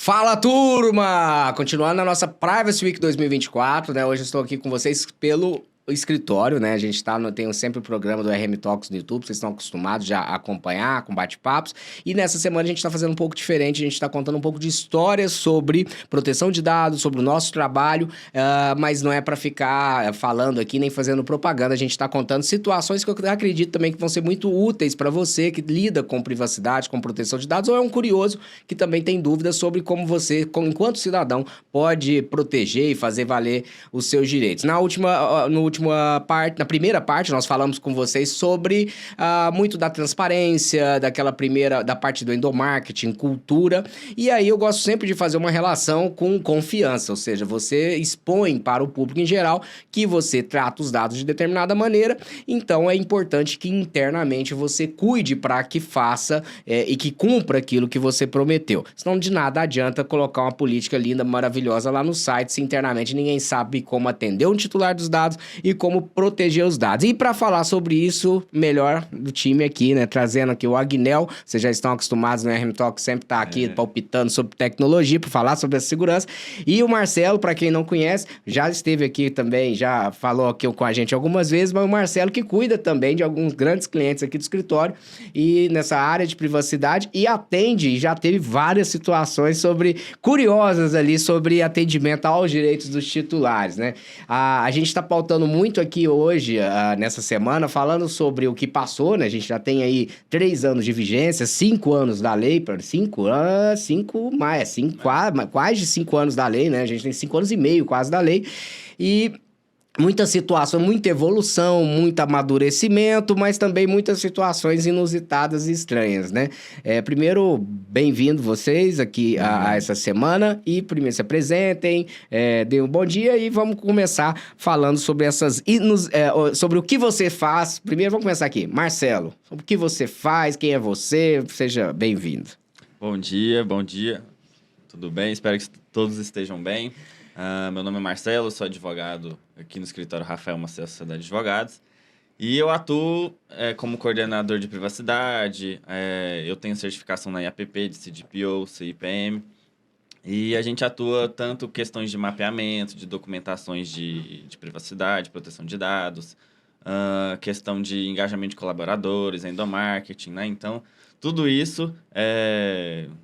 Fala, turma! Continuando a nossa Privacy Week 2024, né? Hoje eu estou aqui com vocês pelo escritório, né? A gente tem sempre o programa do RM Talks no YouTube, vocês estão acostumados já a acompanhar, com bate-papos. E nessa semana a gente está fazendo um pouco diferente, a gente está contando um pouco de histórias sobre proteção de dados, sobre o nosso trabalho, mas não é para ficar falando aqui nem fazendo propaganda, a gente está contando situações que eu acredito também que vão ser muito úteis para você que lida com privacidade, com proteção de dados, ou é um curioso que também tem dúvidas sobre como você, enquanto cidadão, pode proteger e fazer valer os seus direitos. Na primeira parte, nós falamos com vocês sobre muito da transparência, da parte do endomarketing, cultura, e aí eu gosto sempre de fazer uma relação com confiança, ou seja, você expõe para o público em geral que você trata os dados de determinada maneira, então é importante que internamente você cuide para que faça e que cumpra aquilo que você prometeu. Senão de nada adianta colocar uma política linda, maravilhosa lá no site, se internamente ninguém sabe como atender um titular dos dados e como proteger os dados. E para falar sobre isso, melhor do time aqui, né? Trazendo aqui o Agnel, vocês já estão acostumados, né? RM Talk sempre tá aqui palpitando sobre tecnologia, para falar sobre a segurança. E o Marcelo, para quem não conhece, já esteve aqui também, já falou aqui com a gente algumas vezes, mas o Marcelo que cuida também de alguns grandes clientes aqui do escritório e nessa área de privacidade e atende, e já teve várias situações curiosas ali sobre atendimento aos direitos dos titulares, né? A gente está pautando muito aqui hoje, nessa semana, falando sobre o que passou, né? A gente já tem aí 3 anos de vigência, 5 anos da lei, quase 5 anos da lei, né? A gente tem 5 anos e meio quase da lei, e muita situação, muita evolução, muito amadurecimento, mas também muitas situações inusitadas e estranhas, né? Primeiro, bem-vindo vocês aqui a essa semana e primeiro se apresentem, deem um bom dia e vamos começar falando sobre sobre o que você faz. Primeiro vamos começar aqui. Marcelo, sobre o que você faz, quem é você, seja bem-vindo. Bom dia. Tudo bem? Espero que todos estejam bem. Meu nome é Marcelo, sou advogado aqui no escritório Rafael Maciel Sociedade de Advogados e eu atuo como coordenador de privacidade, eu tenho certificação na IAPP de CDPO, CIPM e a gente atua tanto questões de mapeamento, de documentações de privacidade, proteção de dados, questão de engajamento de colaboradores, endomarketing, né? Então, tudo isso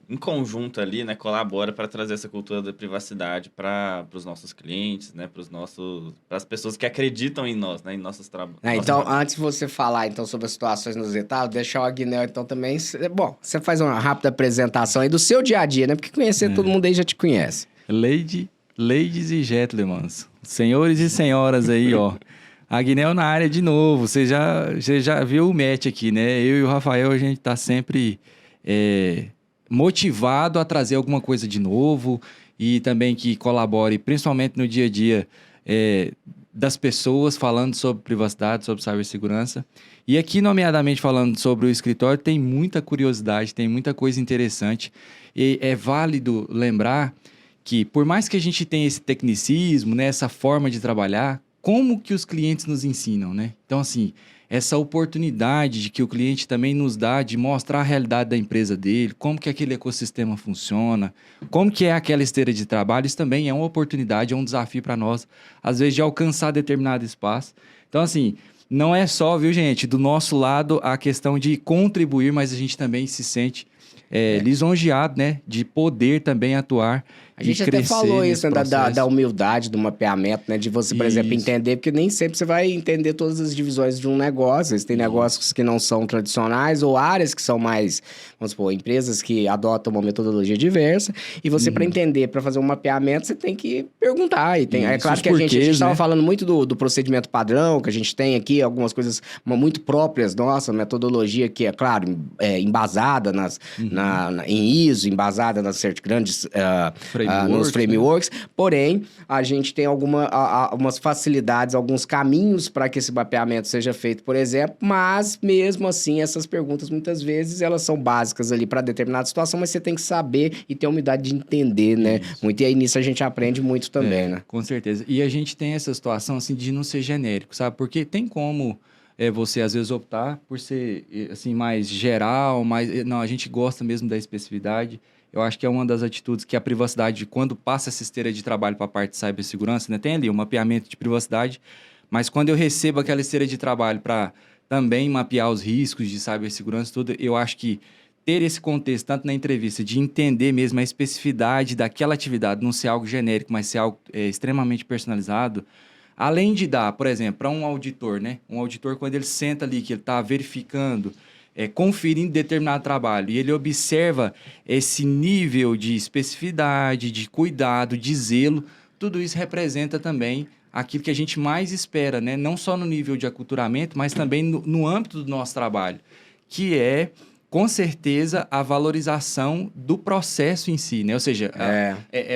em conjunto ali, né, colabora para trazer essa cultura da privacidade para os nossos clientes, né, para as pessoas que acreditam em nós, né, em nossos trabalhos. Então, antes de você falar então sobre as situações inusitadas, deixar o Agnel então também. Bom, você faz uma rápida apresentação aí do seu dia a dia, né? Porque conhecer todo mundo aí já te conhece. Ladies e gentlemen, senhores e senhoras aí, ó. Agnel na área de novo, você já viu o match aqui, né? Eu e o Rafael, a gente tá sempre motivado a trazer alguma coisa de novo e também que colabore, principalmente no dia a dia das pessoas, falando sobre privacidade, sobre cibersegurança. E aqui, nomeadamente, falando sobre o escritório, tem muita curiosidade, tem muita coisa interessante. E é válido lembrar que, por mais que a gente tenha esse tecnicismo, né, essa forma de trabalhar, como que os clientes nos ensinam, né? Então, assim, essa oportunidade de que o cliente também nos dá de mostrar a realidade da empresa dele, como que aquele ecossistema funciona, como que é aquela esteira de trabalho, isso também é uma oportunidade, é um desafio para nós, às vezes, de alcançar determinado espaço. Então, assim, não é só, viu, gente, do nosso lado a questão de contribuir, mas a gente também se sente lisonjeado, né, de poder também atuar. A gente até falou isso, né, da humildade, do mapeamento, né? De você, por exemplo, entender, porque nem sempre você vai entender todas as divisões de um negócio. Tem negócios que não são tradicionais ou áreas que são mais, vamos supor, empresas que adotam uma metodologia diversa. E você, para entender, para fazer um mapeamento, você tem que perguntar. É claro que a gente estava falando muito do procedimento padrão, que a gente tem aqui algumas coisas muito próprias, nossa, metodologia que é, claro, embasada em ISO, embasada nas grandes... nos frameworks, né? Porém, a gente tem algumas facilidades, alguns caminhos para que esse mapeamento seja feito, por exemplo, mas mesmo assim, essas perguntas muitas vezes elas são básicas ali para determinada situação, mas você tem que saber e ter a humildade de entender, né? Muito, e aí nisso a gente aprende muito também, né? Com certeza. E a gente tem essa situação assim de não ser genérico, sabe? Porque tem como você às vezes optar por ser assim mais geral, mais... Não, a gente gosta mesmo da especificidade. Eu acho que é uma das atitudes que a privacidade, quando passa essa esteira de trabalho para a parte de cibersegurança, né, tem ali um mapeamento de privacidade, mas quando eu recebo aquela esteira de trabalho para também mapear os riscos de cibersegurança, tudo, eu acho que ter esse contexto, tanto na entrevista, de entender mesmo a especificidade daquela atividade, não ser algo genérico, mas ser algo extremamente personalizado, além de dar, por exemplo, para um auditor, né? Um auditor, quando ele senta ali, que ele está verificando, conferindo determinado trabalho, e ele observa esse nível de especificidade, de cuidado, de zelo, tudo isso representa também aquilo que a gente mais espera, né? Não só no nível de aculturamento, mas também no âmbito do nosso trabalho, que é, com certeza, a valorização do processo em si, né? Ou seja,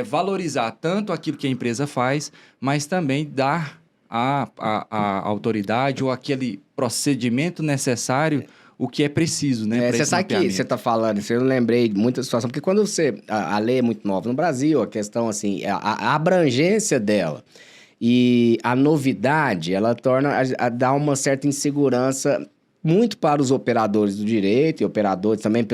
valorizar tanto aquilo que a empresa faz, mas também dar à autoridade ou aquele procedimento necessário o que é preciso, né? Você sabe que você está falando, eu lembrei de muita situação, porque quando a lei é muito nova no Brasil, a questão assim, a abrangência dela e a novidade, ela dá uma certa insegurança muito para os operadores do direito e operadores também,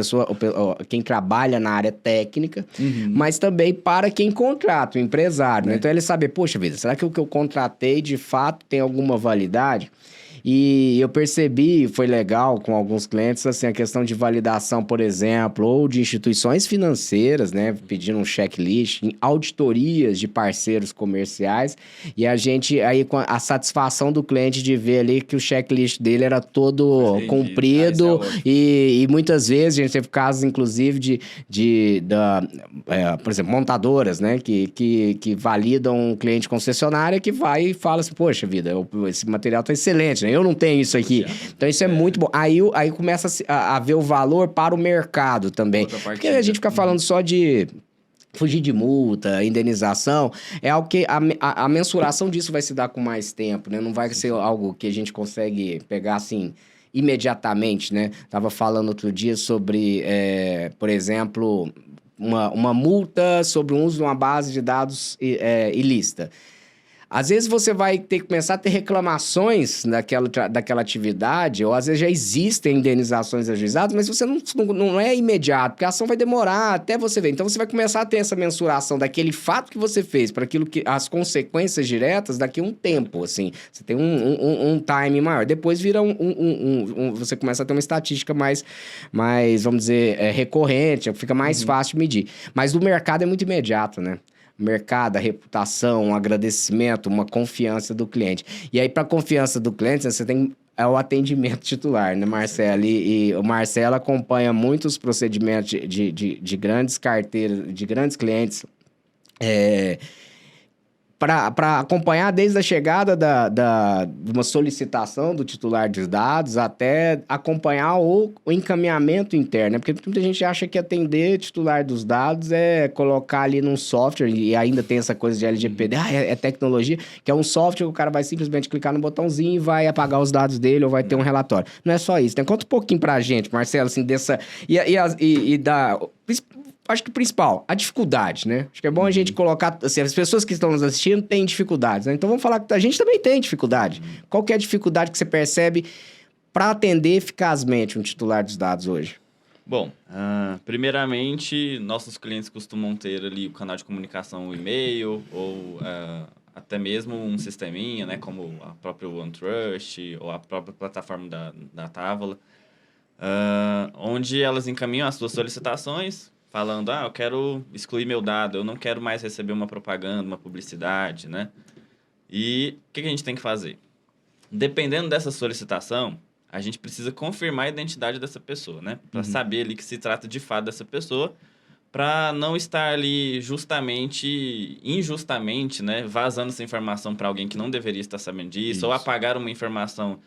quem trabalha na área técnica, mas também para quem contrata, o empresário. Né? Então, ele sabe, poxa vida, será que o que eu contratei de fato tem alguma validade? E eu percebi, foi legal com alguns clientes, assim, a questão de validação, por exemplo, ou de instituições financeiras, né, pedindo um checklist, em auditorias de parceiros comerciais, e a gente, aí, com a satisfação do cliente de ver ali que o checklist dele era todo cumprido, e muitas vezes a gente teve casos, inclusive, por exemplo, montadoras, né, que validam um cliente concessionário que vai e fala assim, poxa vida, esse material tá excelente, né? Eu não tenho isso aqui. Então, isso é muito bom. Aí começa a ver o valor para o mercado também. Porque a gente fica falando só de fugir de multa, indenização, é algo que a mensuração disso vai se dar com mais tempo, né? Não vai ser algo que a gente consegue pegar assim imediatamente, né? Tava falando outro dia sobre, por exemplo, uma multa sobre o uso de uma base de dados ilícita. Às vezes você vai ter que começar a ter reclamações daquela atividade, ou às vezes já existem indenizações ajuizadas, mas você não é imediato, porque a ação vai demorar até você ver. Então você vai começar a ter essa mensuração daquele fato que você fez para aquilo que as consequências diretas daqui a um tempo, assim. Você tem um time maior. Depois vira você começa a ter uma estatística mais vamos dizer, recorrente, fica mais fácil de medir. Mas o mercado é muito imediato, né? Mercado, a reputação, um agradecimento, uma confiança do cliente. E aí, para a confiança do cliente, você tem o atendimento titular, né, Marcelo? E o Marcelo acompanha muitos procedimentos de grandes carteiras, de grandes clientes, para acompanhar desde a chegada de uma solicitação do titular dos dados até acompanhar o encaminhamento interno, né? Porque muita gente acha que atender titular dos dados é colocar ali num software, e ainda tem essa coisa de LGPD, é tecnologia, que é um software que o cara vai simplesmente clicar no botãozinho e vai apagar os dados dele ou vai ter um relatório. Não é só isso, né? Conta um pouquinho pra gente, Marcelo, assim, dessa... Acho que o principal, a dificuldade, né? Acho que é bom a gente colocar... Assim, as pessoas que estão nos assistindo têm dificuldades, né? Então, vamos falar que a gente também tem dificuldade. Qual que é a dificuldade que você percebe para atender eficazmente um titular dos dados hoje? Bom, primeiramente, nossos clientes costumam ter ali o canal de comunicação, o e-mail, ou até mesmo um sisteminha, né? Como a própria OneTrust ou a própria plataforma da Távola, onde elas encaminham as suas solicitações, falando, eu quero excluir meu dado, eu não quero mais receber uma propaganda, uma publicidade, né? E o que a gente tem que fazer? Dependendo dessa solicitação, a gente precisa confirmar a identidade dessa pessoa, né? Para saber ali que se trata de fato dessa pessoa, para não estar ali injustamente, né? Vazando essa informação para alguém que não deveria estar sabendo disso, ou apagar uma informação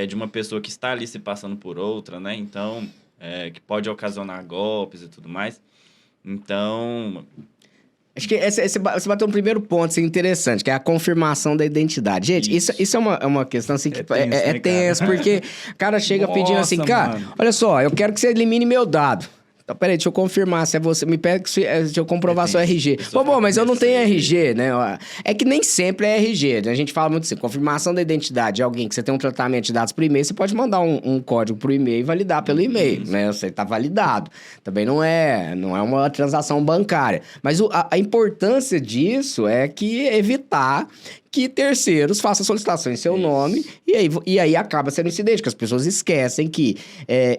de uma pessoa que está ali se passando por outra, né? Então, que pode ocasionar golpes e tudo mais. Então... Acho que você bateu um primeiro ponto assim, interessante, que é a confirmação da identidade. Gente, isso é uma questão assim, que é tenso, porque o cara chega pedindo assim, cara, olha só, eu quero que você elimine meu dado. Então, peraí, deixa eu confirmar se é você. Me pede deixa eu comprovar seu RG. Bom, mas eu não tenho nesse- RG, né? É que nem sempre é RG, né? A gente fala muito assim, confirmação da identidade de alguém que você tem um tratamento de dados por e-mail, você pode mandar um código pro e-mail e validar pelo e-mail, né? Você tá validado. Também não é uma transação bancária. Mas a importância disso é que evitar que terceiros façam solicitação em seu nome e aí acaba sendo incidente, que as pessoas esquecem que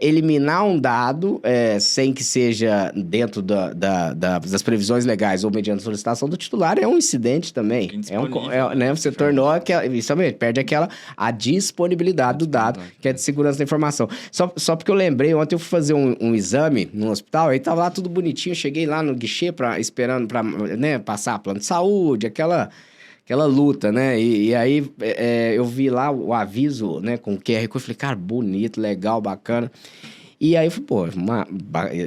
eliminar um dado sem que seja dentro das previsões legais ou mediante solicitação do titular é um incidente também. Né? Você tornou isso também, perde a disponibilidade do dado, que é de segurança da informação. Só porque eu lembrei, ontem eu fui fazer um exame no hospital, aí tava lá tudo bonitinho, cheguei lá no guichê esperando para passar plano de saúde, aquela luta, né? E aí eu vi lá o aviso, né, com o QR Code, falei, cara, bonito, legal, bacana. E aí eu falei, pô,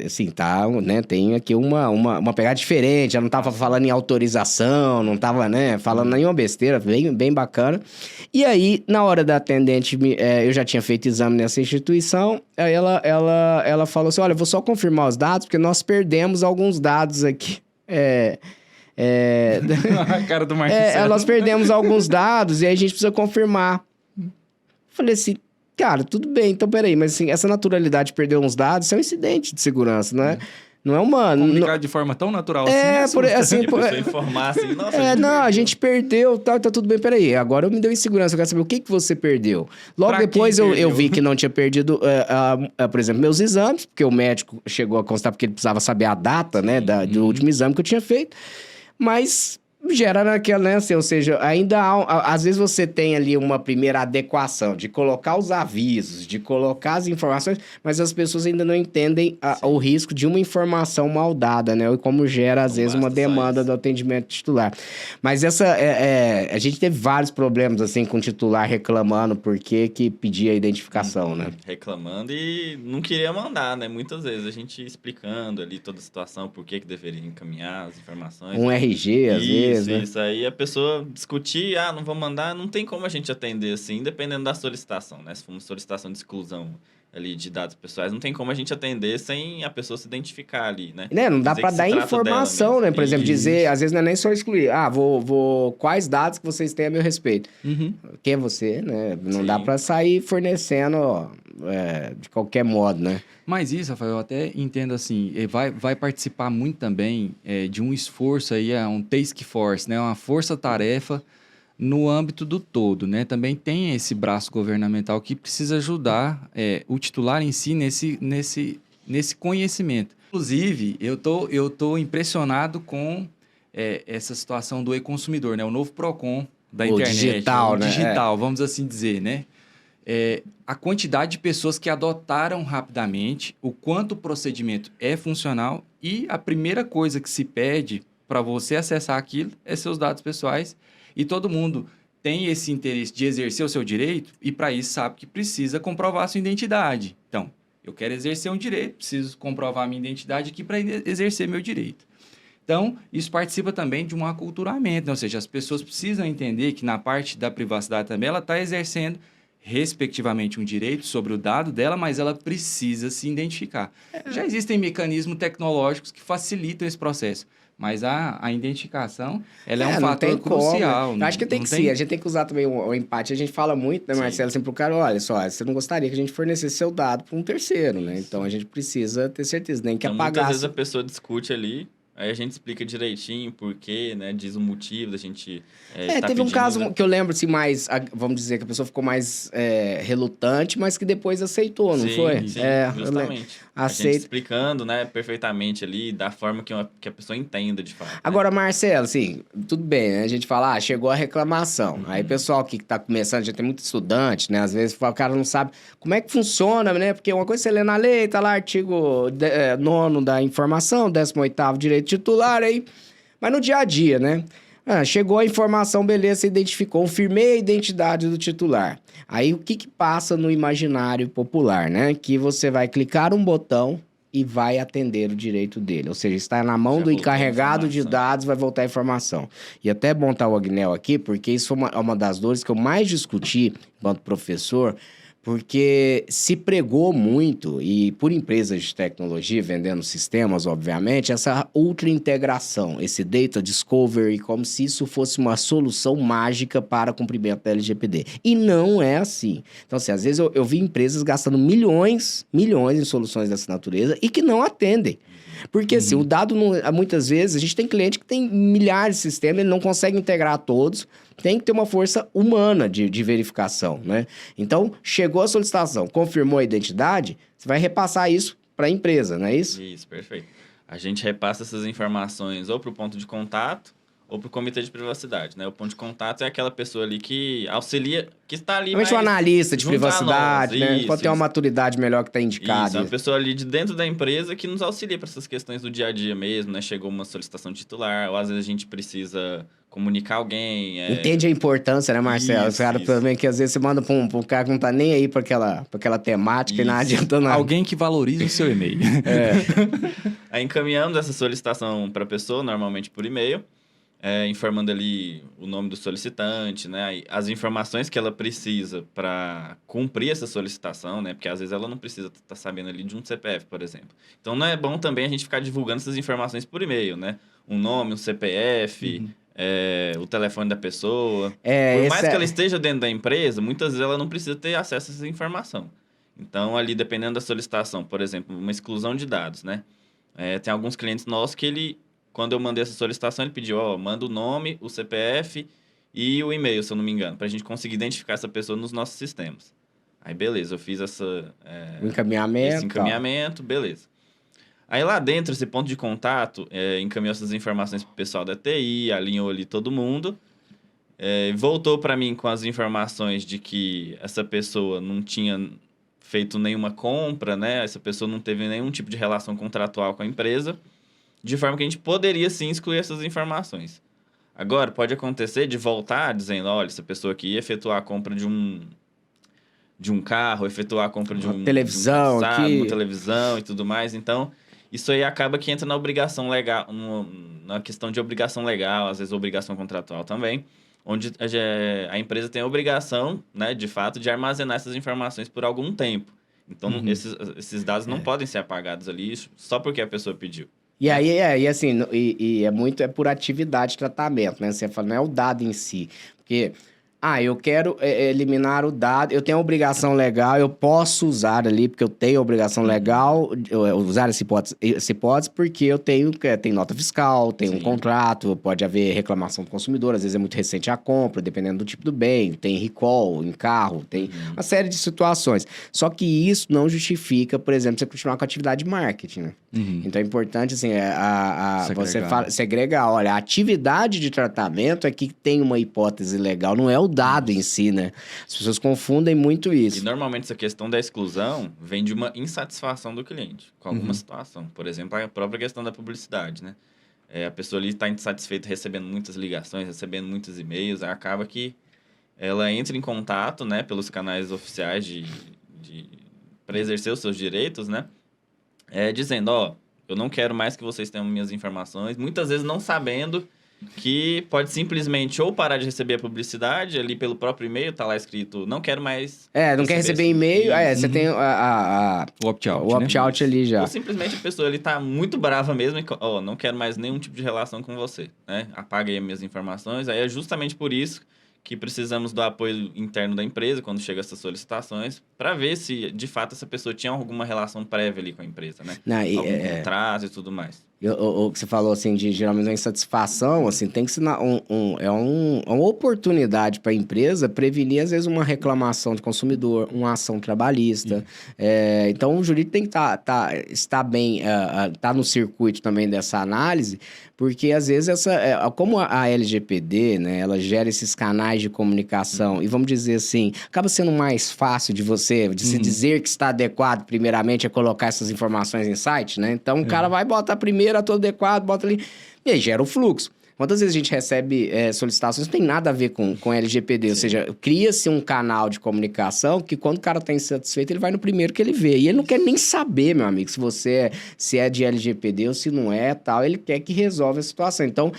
assim, tá, né, tem aqui uma pegada diferente, já não tava falando em autorização, não tava, né, falando nenhuma besteira, bem bacana. E aí, na hora da atendente, eu já tinha feito exame nessa instituição, aí ela falou assim, olha, eu vou só confirmar os dados, porque nós perdemos alguns dados aqui, A cara do Marcelo. nós perdemos alguns dados e aí a gente precisa confirmar. Falei assim, cara, tudo bem, então peraí, mas assim, essa naturalidade de perder uns dados, isso é um incidente de segurança, não é? Não é uma... Comunicar de forma tão natural assim. E a pessoa informar assim, nossa, a gente perdeu, tá tudo bem, peraí, agora eu me deu insegurança, eu quero saber o que você perdeu. Logo Pra depois quem eu vi que não tinha perdido, por exemplo, meus exames, porque o médico chegou a constar porque ele precisava saber a data, né, do último exame que eu tinha feito, mas gera naquela, né, assim, ou seja, ainda às vezes você tem ali uma primeira adequação de colocar os avisos, de colocar as informações, mas as pessoas ainda não entendem o risco de uma informação mal dada, né, e como gera às vezes uma demanda do atendimento titular. Mas a gente teve vários problemas, assim, com o titular reclamando porque que pedia a identificação, né? Reclamando e não queria mandar, né? Muitas vezes a gente explicando ali toda a situação, por que deveria encaminhar as informações. Um RG, às vezes. Isso. Aí a pessoa discutir, não vou mandar, não tem como a gente atender assim, dependendo da solicitação, né? Se for uma solicitação de exclusão ali de dados pessoais, não tem como a gente atender sem a pessoa se identificar ali, né? Não dá pra dar informação, né? Por exemplo, dizer, às vezes não é nem só excluir. Quais dados que vocês têm a meu respeito? Quem é você, né? Não dá pra sair fornecendo de qualquer modo, né? Mas isso, Rafael, eu até entendo assim, vai participar muito também de um esforço aí, um task force, né? Uma força-tarefa no âmbito do todo, né? Também tem esse braço governamental que precisa ajudar o titular em si nesse conhecimento. Inclusive, eu tô impressionado com essa situação do e-consumidor, né? O novo PROCON da internet. Digital, né? Digital, vamos assim dizer, né? A quantidade de pessoas que adotaram rapidamente o quanto o procedimento é funcional e a primeira coisa que se pede para você acessar aquilo é seus dados pessoais e todo mundo tem esse interesse de exercer o seu direito e para isso sabe que precisa comprovar a sua identidade. Então, eu quero exercer um direito, preciso comprovar a minha identidade aqui para exercer meu direito. Então, isso participa também de um aculturamento, né? Ou seja, as pessoas precisam entender que na parte da privacidade também ela está exercendo respectivamente um direito sobre o dado dela, mas ela precisa se identificar. Já existem mecanismos tecnológicos que facilitam esse processo, mas a identificação ela é um fator crucial. Eu acho que tem que ser. A gente tem que usar também o empate. A gente fala muito, né, Marcelo, assim, pro cara, olha só, você não gostaria que a gente fornecesse seu dado para um terceiro, né? Então, a gente precisa ter certeza, nem que apagar. Muitas vezes a pessoa discute ali, aí a gente explica direitinho por quê, né? Diz o motivo da gente teve um caso que eu lembro, assim, mais... Vamos dizer que a pessoa ficou mais relutante, mas que depois aceitou, não foi? Sim, justamente. A gente explicando, né, perfeitamente ali, da forma que a pessoa entenda, de fato. Agora, Marcelo, assim, tudo bem, né? A gente fala, chegou a reclamação. Aí o pessoal que tá começando, já tem muito estudante, né? Às vezes o cara não sabe como é que funciona, né? Porque uma coisa você lê na lei, tá lá artigo 9º da informação, 18º direito titular, aí... Mas no dia a dia, né? Chegou a informação, beleza, você identificou, confirmei a identidade do titular. Aí o que passa no imaginário popular, né? Que você vai clicar um botão e vai atender o direito dele. Ou seja, está na mão do encarregado de dados, vai voltar a informação. E até bom estar o Agnel aqui, porque isso foi uma das dores que eu mais discuti enquanto professor, Porque se pregou muito, e por empresas de tecnologia vendendo sistemas, obviamente, essa ultra integração, esse data discovery, como se isso fosse uma solução mágica para cumprimento da LGPD. E não é assim. Então, assim, às vezes eu vi empresas gastando milhões em soluções dessa natureza e que não atendem. Porque, assim, o dado, muitas vezes, a gente tem cliente que tem milhares de sistemas, ele não consegue integrar todos, tem que ter uma força humana de verificação, né? Então, chegou a solicitação, confirmou a identidade, você vai repassar isso para a empresa, não é isso? Isso, perfeito. A gente repassa essas informações ou para o ponto de contato ou para o comitê de privacidade, né? O ponto de contato é aquela pessoa ali que auxilia, que está ali Realmente um analista de junto a privacidade, nós. né? Isso, Pode ter uma maturidade melhor que está indicada. Isso, é uma pessoa ali de dentro da empresa que nos auxilia para essas questões do dia a dia mesmo, né? Chegou uma solicitação titular, ou às vezes a gente precisa comunicar alguém. Entende a importância, né, Marcelo? Isso, Cara, isso. também que às vezes você manda pra um cara que não tá nem aí pra aquela temática e não adianta nada. Alguém que valorize o seu e-mail. Aí encaminhamos essa solicitação para a pessoa, normalmente por e-mail, informando ali o nome do solicitante, né? Aí as informações que ela precisa para cumprir essa solicitação, né? Porque às vezes ela não precisa estar sabendo ali de um CPF, por exemplo. Então não é bom também a gente ficar divulgando essas informações por e-mail, né? Um nome, um CPF, o telefone da pessoa. Por mais que ela esteja dentro da empresa, muitas vezes ela não precisa ter acesso a essa informação. Então, ali, dependendo da solicitação, por exemplo, uma exclusão de dados, né? Tem alguns clientes nossos que quando eu mandei essa solicitação, ele pediu, manda o nome, o CPF e o e-mail, se eu não me engano, para a gente conseguir identificar essa pessoa nos nossos sistemas. Aí, beleza, eu fiz esse encaminhamento, beleza. Aí, lá dentro, esse ponto de contato, encaminhou essas informações para o pessoal da TI, alinhou ali todo mundo, voltou para mim com as informações de que essa pessoa não tinha feito nenhuma compra, né? Essa pessoa não teve nenhum tipo de relação contratual com a empresa, de forma que a gente poderia, sim, excluir essas informações. Agora, pode acontecer de voltar dizendo, olha, essa pessoa aqui ia efetuar a compra de um carro, efetuar a compra de uma televisão, uma televisão e tudo mais. Então, isso aí acaba que entra na obrigação legal, na questão de obrigação legal, às vezes obrigação contratual também, onde a empresa tem a obrigação, né, de fato, de armazenar essas informações por algum tempo. Então, esses dados não podem ser apagados ali só porque a pessoa pediu. E aí, assim, é muito por atividade de tratamento, né? Você fala, não é o dado em si. Porque, eu quero eliminar o dado, eu tenho a obrigação legal, eu posso usar ali, porque eu tenho a obrigação legal, usar essa hipótese porque eu tenho nota fiscal, tem um contrato, pode haver reclamação do consumidor, às vezes é muito recente a compra, dependendo do tipo do bem, tem recall em carro, tem uma série de situações. Só que isso não justifica, por exemplo, você continuar com a atividade de marketing, né? Então é importante, assim, você segregar, olha, a atividade de tratamento é que tem uma hipótese legal, não é o dado em si, né? As pessoas confundem muito isso. E normalmente essa questão da exclusão vem de uma insatisfação do cliente com alguma situação. Por exemplo, a própria questão da publicidade, né? A pessoa ali está insatisfeita recebendo muitas ligações, recebendo muitos e-mails, aí acaba que ela entra em contato, né, pelos canais oficiais para exercer os seus direitos, né? Dizendo, eu não quero mais que vocês tenham minhas informações, muitas vezes não sabendo que pode simplesmente ou parar de receber a publicidade, ali pelo próprio e-mail, tá lá escrito, não quero mais... não quer receber e-mail, você tem o opt-out, o opt-out ali já. Ou simplesmente a pessoa ali tá muito brava mesmo e, não quero mais nenhum tipo de relação com você, né? Apaga aí as minhas informações, aí é justamente por isso que precisamos do apoio interno da empresa quando chega essas solicitações, para ver se, de fato, essa pessoa tinha alguma relação prévia ali com a empresa, né? Algum contrato e tudo mais. O que você falou, assim, de geralmente uma insatisfação, assim, tem que ser uma oportunidade para a empresa prevenir, às vezes, uma reclamação de consumidor, uma ação trabalhista. Então, o jurídico tem que estar bem, estar no circuito também dessa análise, porque, às vezes, como a LGPD, né, ela gera esses canais de comunicação, e vamos dizer assim, acaba sendo mais fácil de se dizer que está adequado, primeiramente, a colocar essas informações em site, né? Então, o cara vai botar primeiro, todo adequado, bota ali, e aí gera o fluxo. Quantas vezes a gente recebe solicitações que não tem nada a ver com LGPD, ou seja, cria-se um canal de comunicação que quando o cara está insatisfeito, ele vai no primeiro que ele vê. E ele não quer nem saber, meu amigo, se é de LGPD ou se não é, tal. Ele quer que resolva a situação. Então,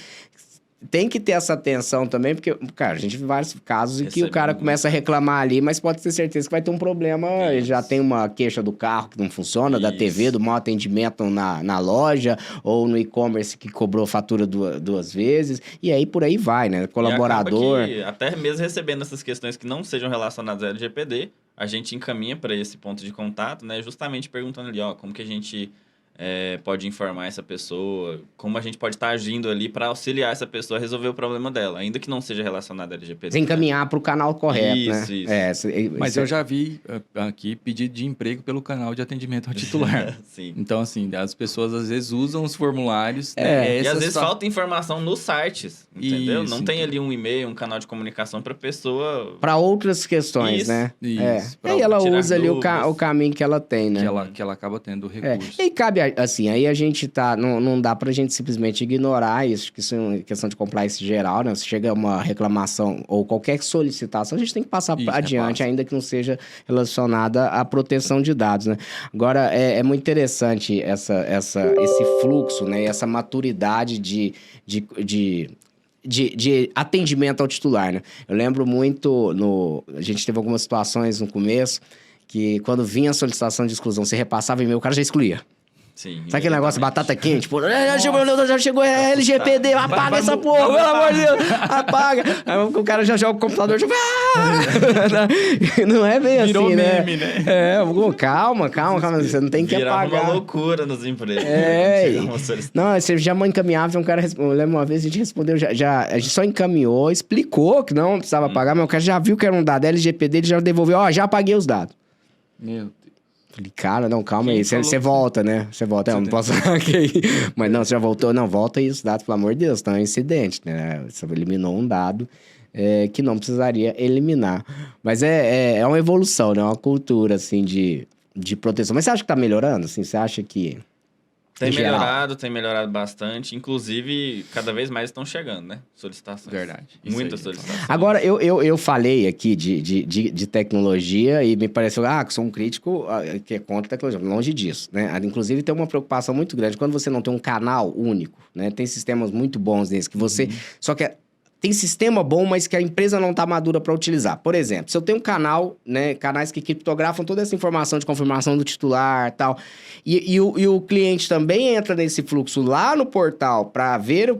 tem que ter essa atenção também, porque, cara, a gente viu vários casos em que o Recebe cara muito. começa a reclamar ali, mas pode ter certeza que vai ter um problema. Ele já tem uma queixa do carro que não funciona, da Isso. TV, do mau atendimento na loja, ou no e-commerce que cobrou fatura duas vezes, e aí por aí vai, né? Colaborador. E acaba que, até mesmo recebendo essas questões que não sejam relacionadas ao LGPD, a gente encaminha para esse ponto de contato, né? Justamente perguntando ali, ó, como que a gente pode informar essa pessoa, como a gente pode estar agindo ali para auxiliar essa pessoa a resolver o problema dela, ainda que não seja relacionado ao LGPD. Você encaminhar para o canal correto, né? Isso. Mas eu já vi aqui pedido de emprego pelo canal de atendimento ao titular. Sim. Então, assim, as pessoas às vezes usam os formulários. E às vezes falta informação nos sites, entendeu? Isso, não tem ali um e-mail, um canal de comunicação para pessoa... Para outras questões, Isso, né? isso. E aí ela tirar usa ali o dúvidas. caminho que ela tem, né? Que ela acaba tendo recurso. E cabe, assim, aí a gente tá... Não dá pra gente simplesmente ignorar isso, que isso é uma questão de compliance geral, né? Se chega uma reclamação ou qualquer solicitação, a gente tem que passar Isso, adiante, ainda que não seja relacionada à proteção de dados, né? Agora, é muito interessante esse fluxo, né? E essa maturidade de atendimento ao titular, né? Eu lembro muito, a gente teve algumas situações no começo que quando vinha a solicitação de exclusão, você repassava o e-mail, o cara já excluía. Sim, Sabe aquele negócio, exatamente. batata quente? Tipo, já chegou a LGPD, apaga essa porra, pelo amor de Deus, apaga. Aí o cara já joga o computador, tipo, não é bem Virou assim, meme, né? Calma, você não tem que Virava apagar. uma loucura nos empregos. Não, você já encaminhava, um cara, eu lembro uma vvez, a gente respondeu, a gente só encaminhou, explicou que não precisava pagar, mas o cara já viu que era um dado LGPD, ele já devolveu, já apaguei os dados. Meu Deus. Falei, cara, não, calma Quem aí, falou você que volta, né? Você volta, eu não posso falar aqui. Mas não, você já voltou, não, volta aí os dados, pelo amor de Deus, então é um incidente, né? Você eliminou um dado que não precisaria eliminar. Mas é uma evolução, né? Uma cultura, assim, de proteção. Mas você acha que tá melhorando, assim? Você acha que... Tem em geral? tem melhorado bastante. Inclusive, cada vez mais estão chegando, né? Solicitações. Verdade. Isso Muitas aí. solicitações. Agora, eu falei aqui de tecnologia e me pareceu, que sou um crítico que é contra a tecnologia. Longe disso, né? Inclusive, tem uma preocupação muito grande. Quando você não tem um canal único, né? Tem sistemas muito bons desses que você... Só que tem sistema bom, mas que a empresa não está madura para utilizar. Por exemplo, se eu tenho um canal, né, canais que criptografam toda essa informação de confirmação do titular e tal, e o cliente também entra nesse fluxo lá no portal para ver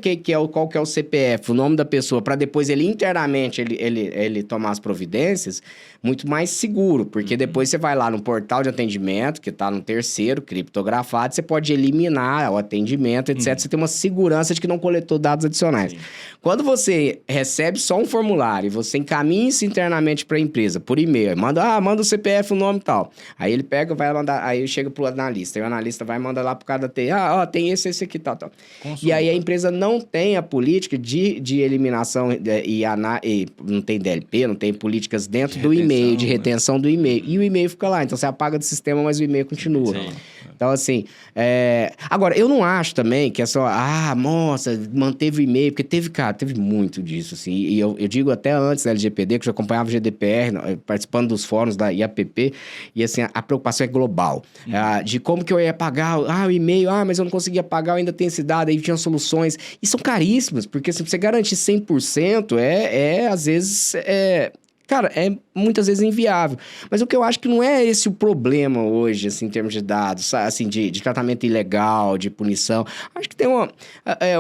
qual que é o CPF, o nome da pessoa, para depois ele internamente ele tomar as providências, muito mais seguro, porque depois você vai lá no portal de atendimento, que está no terceiro, criptografado, você pode eliminar o atendimento, etc. Você tem uma segurança de que não coletou dados adicionais. Sim. Quando você recebe só um formulário e você encaminha isso internamente para a empresa, por e-mail, manda o CPF, o nome e tal. Aí ele pega, vai mandar, aí chega pro analista, e o analista vai mandar lá pro cara da TI, tem esse aqui, tal. Consulta. E aí a empresa não tem a política de eliminação e não tem DLP, não tem políticas dentro do e-mail, de retenção do e-mail. E o e-mail fica lá, então você apaga do sistema, mas o e-mail continua. Sim. Então, assim, agora, eu não acho também que é só, nossa, manteve o e-mail, porque teve muito disso, assim, e eu digo até antes da LGPD, que eu já acompanhava o GDPR, participando dos fóruns da IAPP, e assim, a preocupação é global, de como que eu ia pagar, o e-mail, mas eu não conseguia pagar, eu ainda tenho esse dado, aí tinha soluções, e são caríssimas, porque se você garantir 100%, às vezes, cara, é muitas vezes inviável. Mas o que eu acho que não é esse o problema hoje, assim, em termos de dados, assim, de tratamento ilegal, de punição. Acho que tem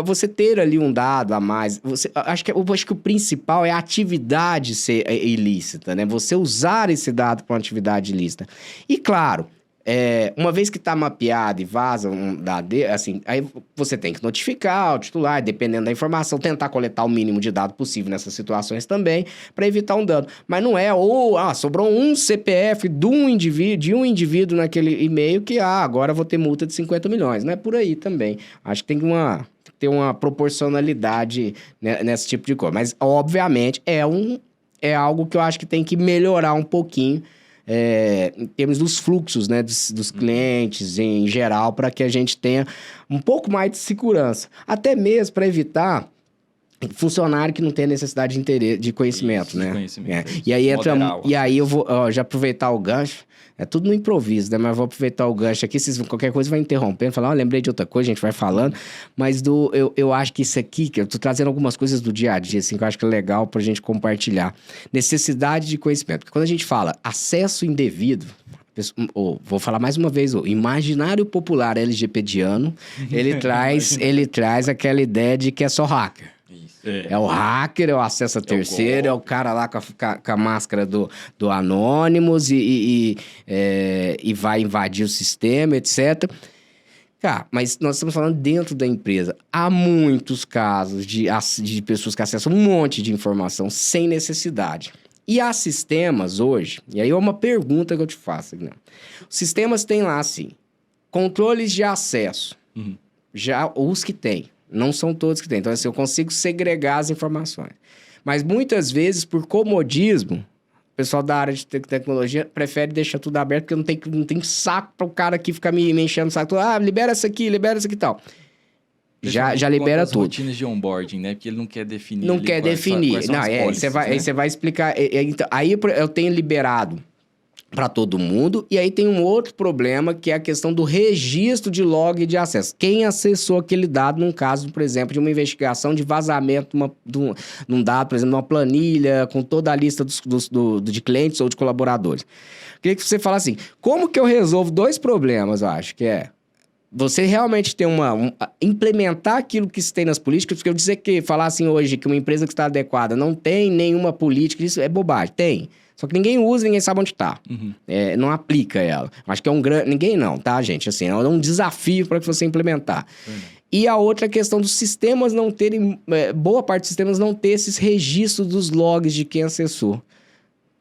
você ter ali um dado a mais. Acho que o principal é a atividade ser ilícita, né? Você usar esse dado para uma atividade ilícita. E, claro, uma vez que está mapeado e vaza um dado, assim, aí você tem que notificar o titular, dependendo da informação, tentar coletar o mínimo de dado possível nessas situações também, para evitar um dano. Mas não é, sobrou um CPF de um indivíduo naquele e-mail que, agora vou ter multa de 50 milhões. Não é por aí também. Acho que tem que ter uma proporcionalidade nesse tipo de coisa. Mas, obviamente, é algo que eu acho que tem que melhorar um pouquinho, em termos dos fluxos, né, dos clientes em geral, para que a gente tenha um pouco mais de segurança. Até mesmo para evitar funcionário que não tem necessidade de, de conhecimento, Isso, né? de conhecimento, E aí entra. Moderar o E aí eu vou já aproveitar o gancho. É tudo no improviso, né? Mas eu vou aproveitar o gancho aqui. Vocês, qualquer coisa vai interrompendo, falar, lembrei de outra coisa, a gente vai falando. Mas eu acho que isso aqui, que eu tô trazendo algumas coisas do dia a dia, assim, que eu acho que é legal pra gente compartilhar. Necessidade de conhecimento. Porque quando a gente fala acesso indevido, vou falar mais uma vez, o imaginário popular LGPDiano, ele traz aquela ideia de que é só hacker. Isso. É o hacker, é o acesso a terceiro, é o cara lá com a máscara do Anonymous e vai invadir o sistema, etc. Cara, mas nós estamos falando dentro da empresa. Há muitos casos de pessoas que acessam um monte de informação sem necessidade. E há sistemas hoje, e aí é uma pergunta que eu te faço, né? Os sistemas têm lá, assim, controles de acesso. Já os que têm. Não são todos que têm. Então, assim, eu consigo segregar as informações. Mas, muitas vezes, por comodismo, o pessoal da área de tecnologia prefere deixar tudo aberto, porque não tem saco para o cara aqui ficar me enchendo o saco. Libera isso aqui e tal. Já libera tudo. Rotinas de onboarding, né? Porque ele não quer definir. Não quer definir. Não, aí você vai explicar. Então, aí eu tenho liberado para todo mundo. E aí tem um outro problema, que é a questão do registro de log de acesso. Quem acessou aquele dado num caso, por exemplo, de uma investigação de vazamento de um dado, por exemplo, uma planilha com toda a lista de clientes ou de colaboradores. Queria que você falasse assim, como que eu resolvo dois problemas, eu acho, que é você realmente ter implementar aquilo que se tem nas políticas, porque eu falar assim hoje que uma empresa que está adequada não tem nenhuma política, isso é bobagem, tem. Só que ninguém usa, ninguém sabe onde está. Não aplica ela. Acho que é um grande... Ninguém não, tá, gente? Assim, é um desafio para você implementar. E a outra questão dos sistemas não terem... boa parte dos sistemas não ter esses registros dos logs de quem acessou.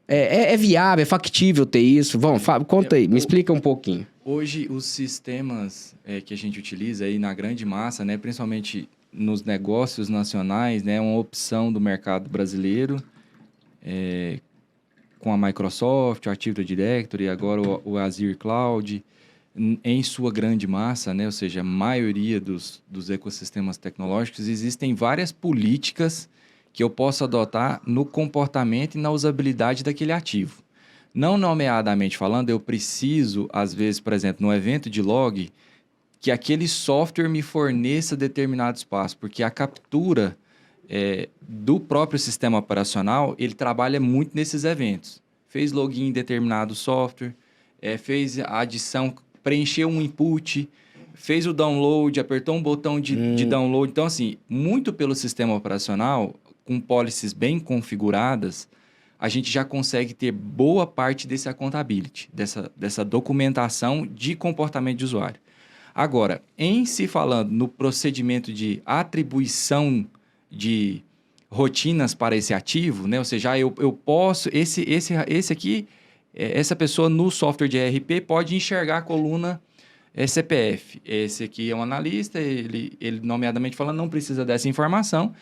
É viável, é factível ter isso? Vamos, conta aí, me explica um pouquinho. Hoje, os sistemas que a gente utiliza aí na grande massa, né, principalmente nos negócios nacionais, né, é uma opção do mercado brasileiro, com a Microsoft, o Active Directory, e agora o Azure Cloud, em sua grande massa, né, ou seja, a maioria dos ecossistemas tecnológicos, existem várias políticas que eu posso adotar no comportamento e na usabilidade daquele ativo. Não nomeadamente falando, eu preciso, às vezes, por exemplo, no evento de log, que aquele software me forneça determinado espaço, porque a captura do próprio sistema operacional, ele trabalha muito nesses eventos. Fez login em determinado software, fez a adição, preencheu um input, fez o download, apertou um botão de download. Então, assim, muito pelo sistema operacional, com policies bem configuradas, a gente já consegue ter boa parte desse accountability, dessa documentação de comportamento de usuário. Agora, em se falando no procedimento de atribuição de rotinas para esse ativo, né? Ou seja, eu posso... Esse aqui, essa pessoa no software de ERP pode enxergar a coluna CPF. Esse aqui é um analista, ele nomeadamente falando, não precisa dessa informação.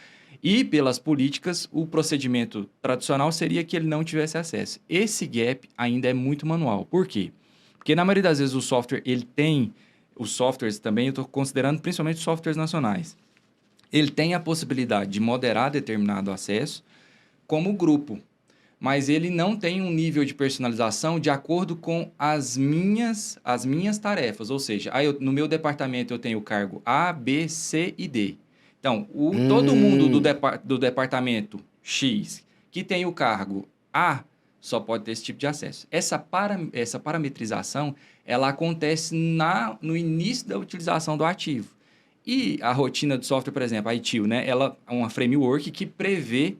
E, pelas políticas, o procedimento tradicional seria que ele não tivesse acesso. Esse gap ainda é muito manual. Por quê? Porque, na maioria das vezes, o software, ele tem... Os softwares também, eu estou considerando principalmente os softwares nacionais. Ele tem a possibilidade de moderar determinado acesso como grupo, mas ele não tem um nível de personalização de acordo com as minhas tarefas. Ou seja, no meu departamento eu tenho o cargo A, B, C e D. Então, todo mundo do departamento X que tem o cargo A só pode ter esse tipo de acesso. Essa parametrização, ela acontece no início da utilização do ativo. E a rotina do software, por exemplo, a ITIL, né? Ela é uma framework que prevê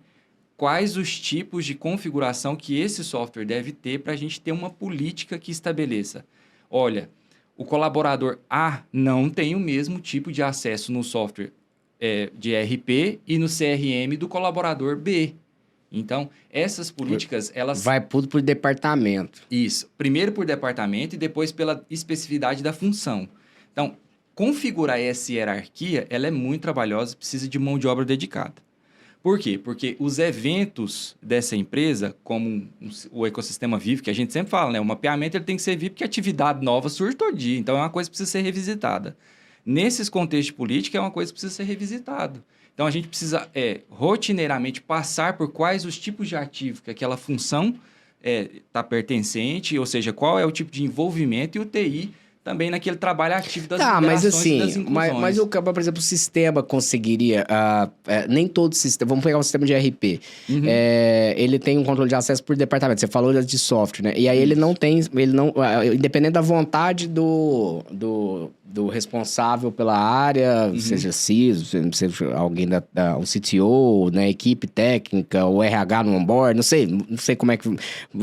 quais os tipos de configuração que esse software deve ter para a gente ter uma política que estabeleça. Olha, o colaborador A não tem o mesmo tipo de acesso no software de ERP e no CRM do colaborador B. Então, essas políticas, elas... Vai tudo por departamento. Isso. Primeiro por departamento e depois pela especificidade da função. Então, configurar essa hierarquia, ela é muito trabalhosa, precisa de mão de obra dedicada. Por quê? Porque os eventos dessa empresa, como o ecossistema vivo, que a gente sempre fala, né? O mapeamento ele tem que ser vivo porque atividade nova surge todo dia. Então, é uma coisa que precisa ser revisitada. Nesses contextos de política, é uma coisa que precisa ser revisitada. Então, a gente precisa rotineiramente passar por quais os tipos de ativo que aquela função está pertencente, ou seja, qual é o tipo de envolvimento, e o TI também naquele trabalho ativo das mas liberações e das assim, inclusões. mas por exemplo, o sistema conseguiria, nem todo sistema, vamos pegar um sistema de ERP, ele tem um controle de acesso por departamento, você falou de software, né? E aí ele não, independente da vontade do responsável pela área, seja CISO, seja alguém um CTO, né, equipe técnica, o RH no onboard, não sei como é que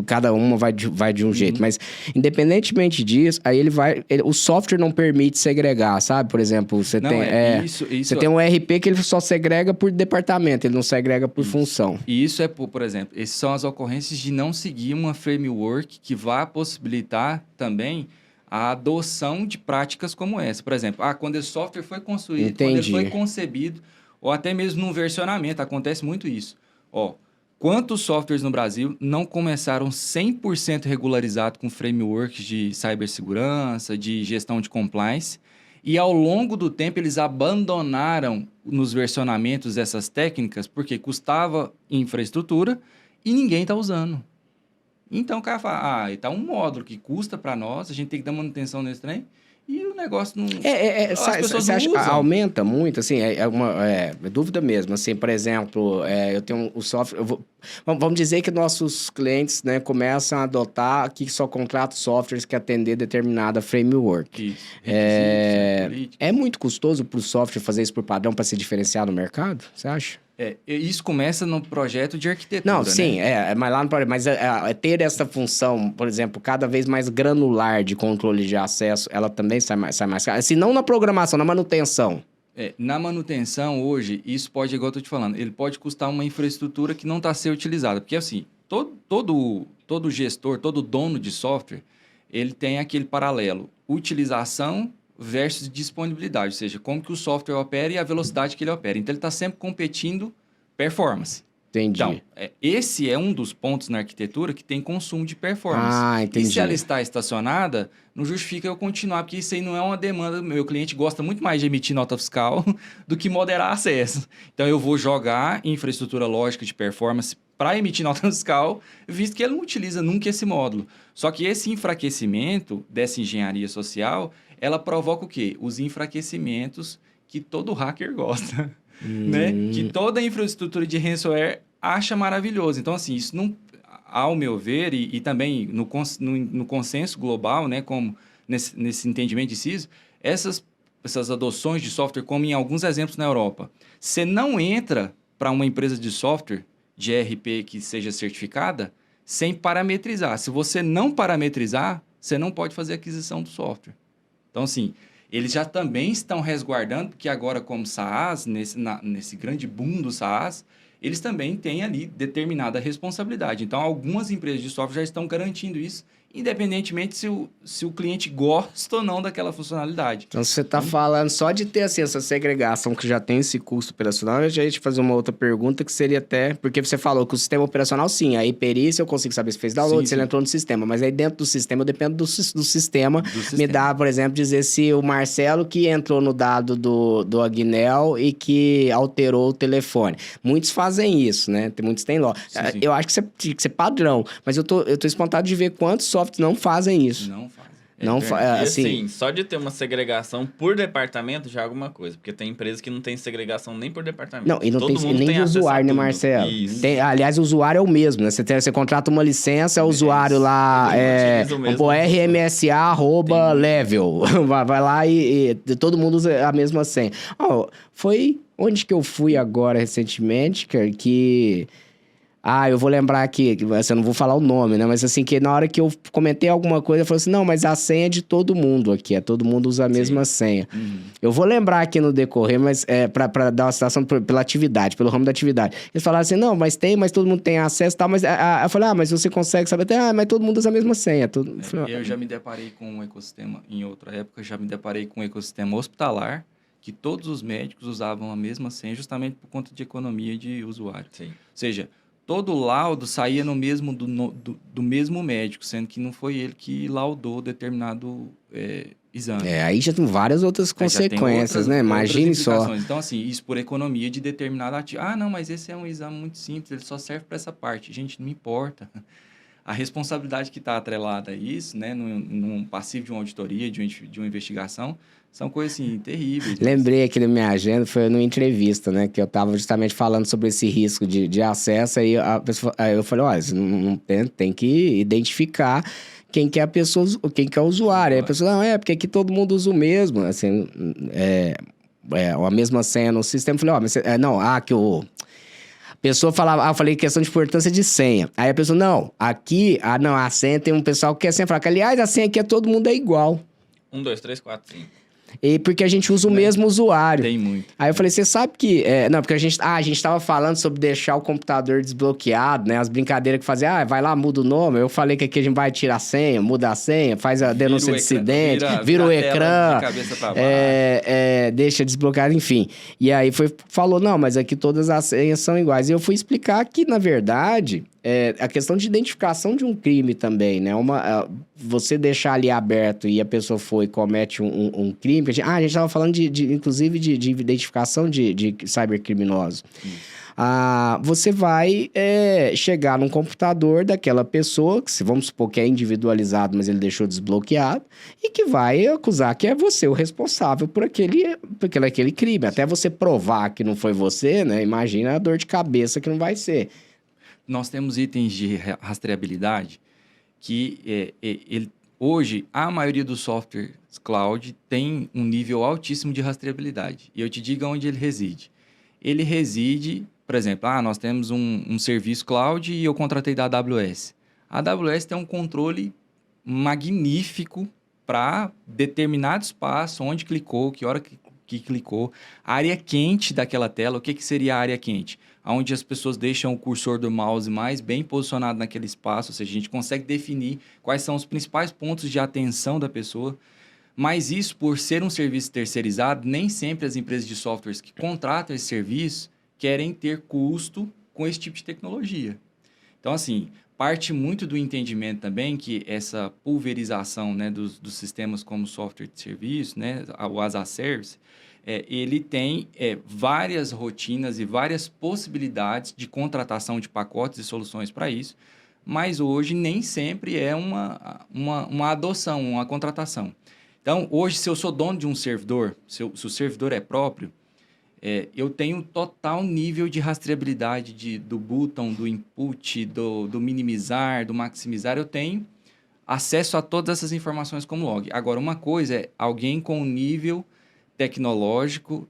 cada uma vai de um jeito, mas independentemente disso, aí o software não permite segregar, sabe? Por exemplo, você você tem um ERP que ele só segrega por departamento, ele não segrega por função. E isso por exemplo, essas são as ocorrências de não seguir uma framework que vá possibilitar também a adoção de práticas como essa. Por exemplo, quando esse software foi construído, quando ele foi concebido, ou até mesmo no versionamento, acontece muito isso. Quantos softwares no Brasil não começaram 100% regularizado com frameworks de cibersegurança, de gestão de compliance, e ao longo do tempo eles abandonaram nos versionamentos essas técnicas porque custava infraestrutura e ninguém está usando. Então o cara fala, está um módulo que custa para nós, a gente tem que dar manutenção nesse trem, e o negócio não... as pessoas não usam. Aumenta muito, assim, é dúvida mesmo, assim, por exemplo, eu tenho o software, vamos dizer que nossos clientes, né, começam a adotar que só contratam softwares que atender determinada framework. Isso. É muito custoso para o software fazer isso por padrão para se diferenciar no mercado, você acha? Isso começa no projeto de arquitetura, Não, sim, né? mas lá no projeto, mas ter essa função, por exemplo, cada vez mais granular de controle de acesso, ela também sai mais cara. Se não na programação, na manutenção. Na manutenção, hoje, isso pode, igual eu tô te falando, ele pode custar uma infraestrutura que não está a ser utilizada. Porque, assim, todo gestor, todo dono de software, ele tem aquele paralelo, utilização versus disponibilidade, ou seja, como que o software opera e a velocidade que ele opera. Então, ele está sempre competindo performance. Entendi. Então, esse é um dos pontos na arquitetura que tem consumo de performance. Entendi. E se ela está estacionada, não justifica eu continuar, porque isso aí não é uma demanda. Meu cliente gosta muito mais de emitir nota fiscal do que moderar acesso. Então, eu vou jogar infraestrutura lógica de performance para emitir nota fiscal, visto que ele não utiliza nunca esse módulo. Só que esse enfraquecimento dessa engenharia social, ela provoca o quê? Os enfraquecimentos que todo hacker gosta. Né? Que toda a infraestrutura de ransomware acha maravilhoso. Então, assim, isso não, ao meu ver, e também no consenso global, né, como nesse entendimento de CISO, essas adoções de software, como em alguns exemplos na Europa, você não entra para uma empresa de software de ERP que seja certificada sem parametrizar. Se você não parametrizar, você não pode fazer aquisição do software. Então, assim, eles já também estão resguardando, porque agora, como SaaS, nesse grande boom do SaaS, eles também têm ali determinada responsabilidade. Então, algumas empresas de software já estão garantindo isso, independentemente se o cliente gosta ou não daquela funcionalidade. Então, você está falando só de ter assim, essa segregação que já tem esse custo operacional, eu já ia te fazer uma outra pergunta que seria até... Porque você falou que o sistema operacional, sim, aí perícia eu consigo saber se fez download, se ele entrou no sistema, mas aí dentro do sistema eu dependo do sistema. Me dá, por exemplo, dizer se o Marcelo que entrou no dado do Agnel e que alterou o telefone. Muitos fazem isso, né? Muitos têm ló. Eu acho que tinha que ser padrão, mas eu tô espantado de ver quantos softwares não fazem isso. Não fazem. Assim, só de ter uma segregação por departamento já é alguma coisa. Porque tem empresas que não tem segregação nem por departamento. Não, e não tem nem de usuário, né, Marcelo? Aliás, o usuário é o mesmo, né? Você contrata uma licença, o usuário lá rmsa@level. Vai lá e todo mundo usa a mesma senha. Foi onde que eu fui agora recentemente, cara, que... eu vou lembrar aqui, eu não vou falar o nome, né? Mas assim, que na hora que eu comentei alguma coisa, eu falei assim, não, mas a senha é de todo mundo aqui, todo mundo usa a mesma senha. Eu vou lembrar aqui no decorrer, mas pra dar uma citação pela atividade, pelo ramo da atividade. Eles falaram assim, não, mas todo mundo tem acesso e tal, mas eu falei, mas você consegue saber, mas todo mundo usa a mesma senha. Eu já me deparei com um ecossistema, em outra época, já me deparei com um ecossistema hospitalar, que todos os médicos usavam a mesma senha, justamente por conta de economia de usuário. Sim. Ou seja, todo laudo saía no mesmo do mesmo médico, sendo que não foi ele que laudou determinado exame. Aí já tem várias outras Aí já tem consequências, né? Imagine outras só. implicações. Então, assim, isso por economia de determinado ativo. Ah, não, mas esse é um exame muito simples, ele só serve para essa parte. Gente, não importa. A responsabilidade que está atrelada a isso, né, num passivo de uma auditoria, de uma investigação, são coisas, assim, terríveis. Lembrei aqui na minha agenda, foi numa entrevista, né? Que eu estava justamente falando sobre esse risco de acesso. Aí eu falei, olha, você não tem que identificar quem que é a pessoa, quem que é o usuário. Aí a pessoa, não, porque aqui todo mundo usa o mesmo, assim, a mesma senha no sistema. Eu falei, mas que o... A pessoa falava, eu falei questão de importância de senha. Aí a pessoa, a senha tem um pessoal que quer senha. Fala que, aliás, a senha aqui todo mundo é igual. 1, 2, 3, 4, 5. E porque a gente usa o mesmo usuário. Tem muito. Aí eu falei, você sabe que... porque a gente tava falando sobre deixar o computador desbloqueado, né? As brincadeiras que fazia, vai lá, muda o nome. Eu falei que aqui a gente vai tirar a senha, muda a senha, faz a denúncia de incidente, vira o ecrã, de cabeça pra baixo. deixa desbloqueado, enfim. E aí falou, não, mas aqui todas as senhas são iguais. E eu fui explicar que, na verdade... a questão de identificação de um crime também, né? Você deixar ali aberto e a pessoa foi e comete um crime... A gente estava falando, inclusive, de identificação de cybercriminosos. Você vai chegar num computador daquela pessoa, que vamos supor que é individualizado, mas ele deixou desbloqueado, e que vai acusar que é você o responsável por aquele crime. Até você provar que não foi você, né? Imagina a dor de cabeça que não vai ser. Nós temos itens de rastreabilidade que hoje a maioria dos softwares cloud tem um nível altíssimo de rastreabilidade. E eu te digo onde ele reside. Ele reside, por exemplo, nós temos um serviço cloud e eu contratei da AWS. A AWS tem um controle magnífico para determinado espaço, onde clicou, que hora que clicou, a área quente daquela tela. O que seria a área quente? Onde as pessoas deixam o cursor do mouse mais bem posicionado naquele espaço, ou seja, a gente consegue definir quais são os principais pontos de atenção da pessoa. Mas isso, por ser um serviço terceirizado, nem sempre as empresas de softwares que contratam esse serviço querem ter custo com esse tipo de tecnologia. Então, assim, parte muito do entendimento também que essa pulverização, né, dos sistemas como software de serviço, né, o as a service, ele tem várias rotinas e várias possibilidades de contratação de pacotes e soluções para isso, mas hoje nem sempre é uma adoção, uma contratação. Então, hoje, se eu sou dono de um servidor, se o servidor é próprio, eu tenho total nível de rastreabilidade do button, do input, do minimizar, do maximizar. Eu tenho acesso a todas essas informações como log. Agora, uma coisa é alguém com um nível tecnológico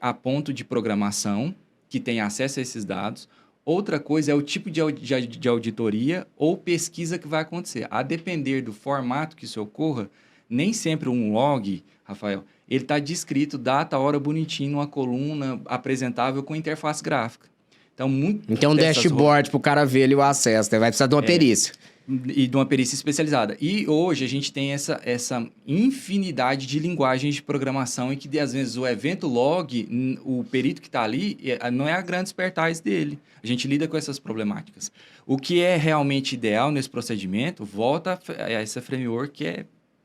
a ponto de programação, que tem acesso a esses dados. Outra coisa é o tipo de auditoria ou pesquisa que vai acontecer. A depender do formato que isso ocorra, nem sempre um log, Rafael, ele está descrito data, hora, bonitinho, numa coluna apresentável com interface gráfica. Então, um dashboard para o cara ver ali o acesso, né? Vai precisar de uma perícia. E de uma perícia especializada. E hoje a gente tem essa infinidade de linguagens de programação em que, às vezes, o evento log, o perito que está ali, não é a grande expertise dele. A gente lida com essas problemáticas. O que é realmente ideal nesse procedimento, volta a essa framework que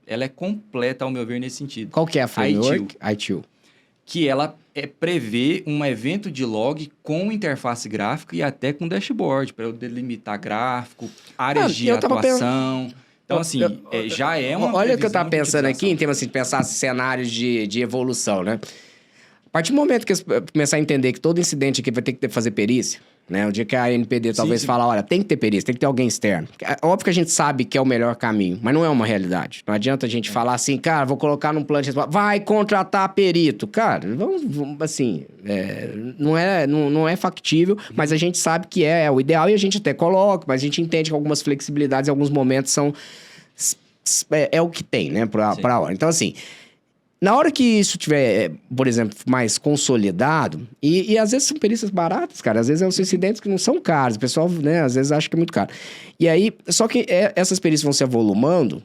ela é completa, ao meu ver, nesse sentido. Qual que é a framework? ITIL. Que ela prevê um evento de log com interface gráfica e até com dashboard, para eu delimitar gráfico, áreas de atuação. Então, assim, já é uma olha o que eu estava pensando aqui, em termos assim, de pensar cenários de evolução, né? A partir do momento que começar a entender que todo incidente aqui vai ter que fazer perícia, né? O dia que a ANPD talvez fala, olha, tem que ter perícia, tem que ter alguém externo. Óbvio que a gente sabe que é o melhor caminho, mas não é uma realidade. Não adianta a gente falar assim, cara, vou colocar num plano de resposta, vai contratar perito. Cara, vamos assim, não é factível, mas a gente sabe que é o ideal e a gente até coloca, mas a gente entende que algumas flexibilidades em alguns momentos são... É o que tem, né, pra hora. Então, assim... Na hora que isso tiver, por exemplo, mais consolidado, e às vezes são perícias baratas, cara, às vezes são incidentes que não são caros, o pessoal, né, às vezes acha que é muito caro. E aí, só que essas perícias vão se avolumando,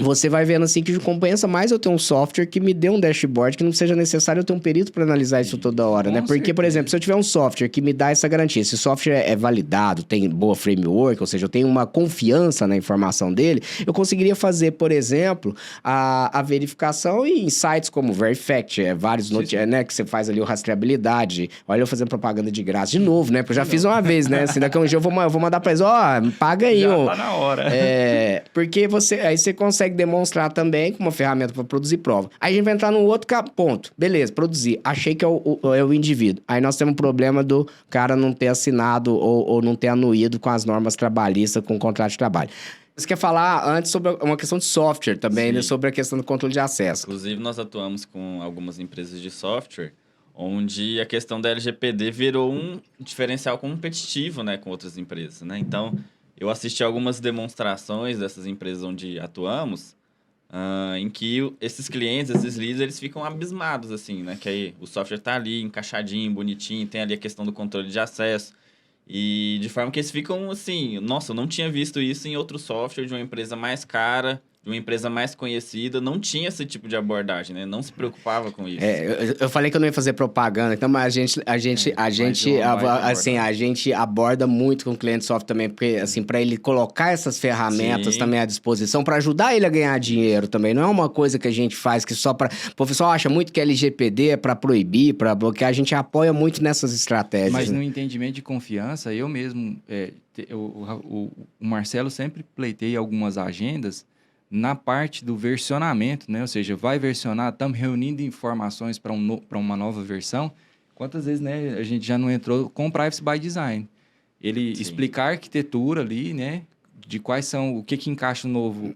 você vai vendo assim que compensa mais eu ter um software que me dê um dashboard, que não seja necessário eu ter um perito para analisar isso toda hora, né? Porque, por exemplo, se eu tiver um software que me dá essa garantia, esse software é validado, tem boa framework, ou seja, eu tenho uma confiança na informação dele, eu conseguiria fazer, por exemplo, a verificação em sites como Verifact, vários né, que você faz ali o rastreabilidade. Olha eu fazendo propaganda de graça de novo, né? Porque eu já fiz uma vez, né? Assim, daqui a um dia eu vou mandar para eles, paga aí. Já tá na hora. Porque aí você consegue demonstrar também com uma ferramenta para produzir prova. Aí a gente vai entrar num outro ponto. Beleza, produzir. Achei que é o indivíduo. Aí nós temos um problema do cara não ter assinado ou não ter anuído com as normas trabalhistas, com o contrato de trabalho. Você quer falar antes sobre uma questão de software também, né? Sobre a questão do controle de acesso. Inclusive, nós atuamos com algumas empresas de software, onde a questão da LGPD virou um diferencial competitivo, né, com outras empresas, né? Então, eu assisti algumas demonstrações dessas empresas onde atuamos, em que esses clientes, esses leads, eles ficam abismados, assim, né? Que aí o software tá ali, encaixadinho, bonitinho, tem ali a questão do controle de acesso. E de forma que eles ficam assim, nossa, eu não tinha visto isso em outro software de uma empresa mais cara, de uma empresa mais conhecida, não tinha esse tipo de abordagem, né? Não se preocupava com isso. Eu falei que eu não ia fazer propaganda, então, mas a gente aborda muito com o cliente de software também, porque, assim, para ele colocar essas ferramentas também à disposição, para ajudar ele a ganhar dinheiro também. Não é uma coisa que a gente faz que só para... O professor acha muito que LGPD é para proibir, para bloquear, a gente apoia muito nessas estratégias. Mas no entendimento de confiança, eu mesmo, o Marcelo sempre pleiteia algumas agendas na parte do versionamento, né? Ou seja, vai versionar, estamos reunindo informações para uma nova versão. Quantas vezes, né, a gente já não entrou com o Privacy by Design? Ele explicar a arquitetura ali, né? De quais são, o que encaixa novo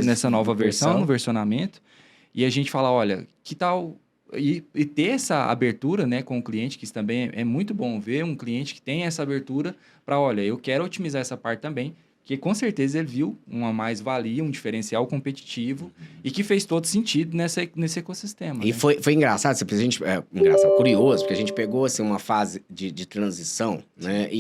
nessa nova versão, no versionamento. E a gente fala, olha, que tal... E ter essa abertura, né, com o cliente, que isso também é muito bom ver um cliente que tem essa abertura para, olha, eu quero otimizar essa parte também, que com certeza ele viu uma mais-valia, um diferencial competitivo e que fez todo sentido nesse ecossistema. E né? foi engraçado, curioso, porque a gente pegou assim, uma fase de transição, né?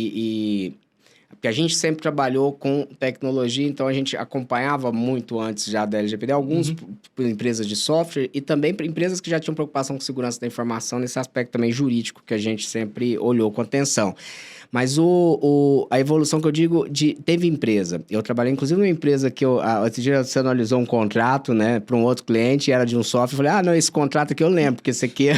Porque a gente sempre trabalhou com tecnologia, então a gente acompanhava muito antes já da LGPD, algumas empresas de software e também empresas que já tinham preocupação com segurança da informação, nesse aspecto também jurídico, que a gente sempre olhou com atenção. Mas a evolução que eu digo, teve empresa. Eu trabalhei, inclusive, numa empresa que outro dia você analisou um contrato, né, para um outro cliente, era de um software. Eu falei, não, esse contrato aqui eu lembro, porque esse aqui...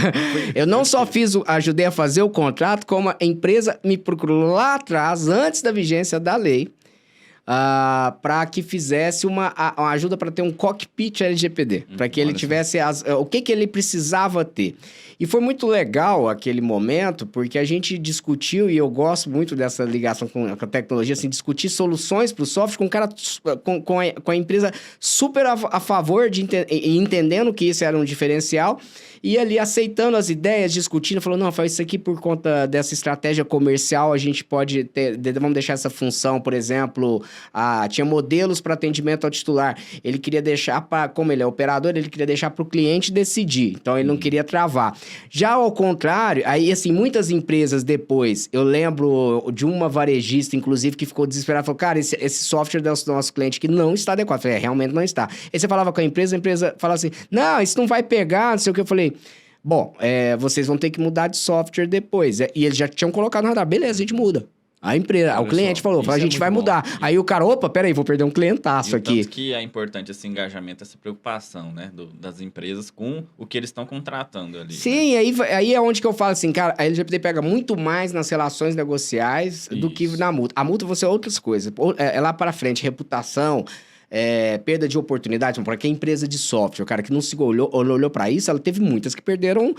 eu não só ajudei a fazer o contrato, como a empresa me procurou lá atrás, antes da vigência da lei, para que fizesse uma ajuda para ter um cockpit LGPD, para que ele tivesse o que ele precisava ter. E foi muito legal aquele momento, porque a gente discutiu, e eu gosto muito dessa ligação com a tecnologia, assim, discutir soluções para o software com um cara, com a empresa super a favor de entendendo que isso era um diferencial, e ali aceitando as ideias, discutindo, falou, não, faz isso aqui por conta dessa estratégia comercial, a gente pode ter, vamos deixar essa função, por exemplo, tinha modelos para atendimento ao titular, ele queria deixar, como ele é operador, ele queria deixar para o cliente decidir, então ele não queria travar. Já ao contrário, aí assim, muitas empresas depois, eu lembro de uma varejista, inclusive, que ficou desesperada, falou, cara, esse software do nosso cliente que não está adequado. Eu falei, realmente não está. Aí você falava com a empresa falava assim, não, isso não vai pegar, não sei o que. Eu falei, bom, vocês vão ter que mudar de software depois. E eles já tinham colocado no radar, beleza, a gente muda. A empresa, o cliente falou, a gente vai mudar. Aí o cara, opa, peraí, vou perder um clientaço aqui. Tanto que é importante esse engajamento, essa preocupação, né, das empresas com o que eles estão contratando ali. Sim, né? aí é onde que eu falo assim, cara, a LGPD pega muito mais nas relações negociais do que na multa. A multa você é outras coisas, é lá para frente, reputação, perda de oportunidade, para quem é empresa de software, o cara que não se olhou para isso, ela teve muitas que perderam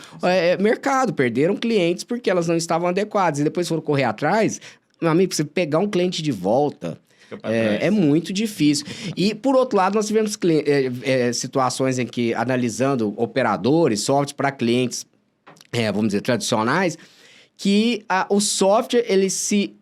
mercado, perderam clientes porque elas não estavam adequadas, e depois foram correr atrás. Meu amigo, você pegar um cliente de volta é muito difícil. E, por outro lado, nós tivemos situações em que, analisando operadores, software para clientes, vamos dizer, tradicionais, que o software, ele se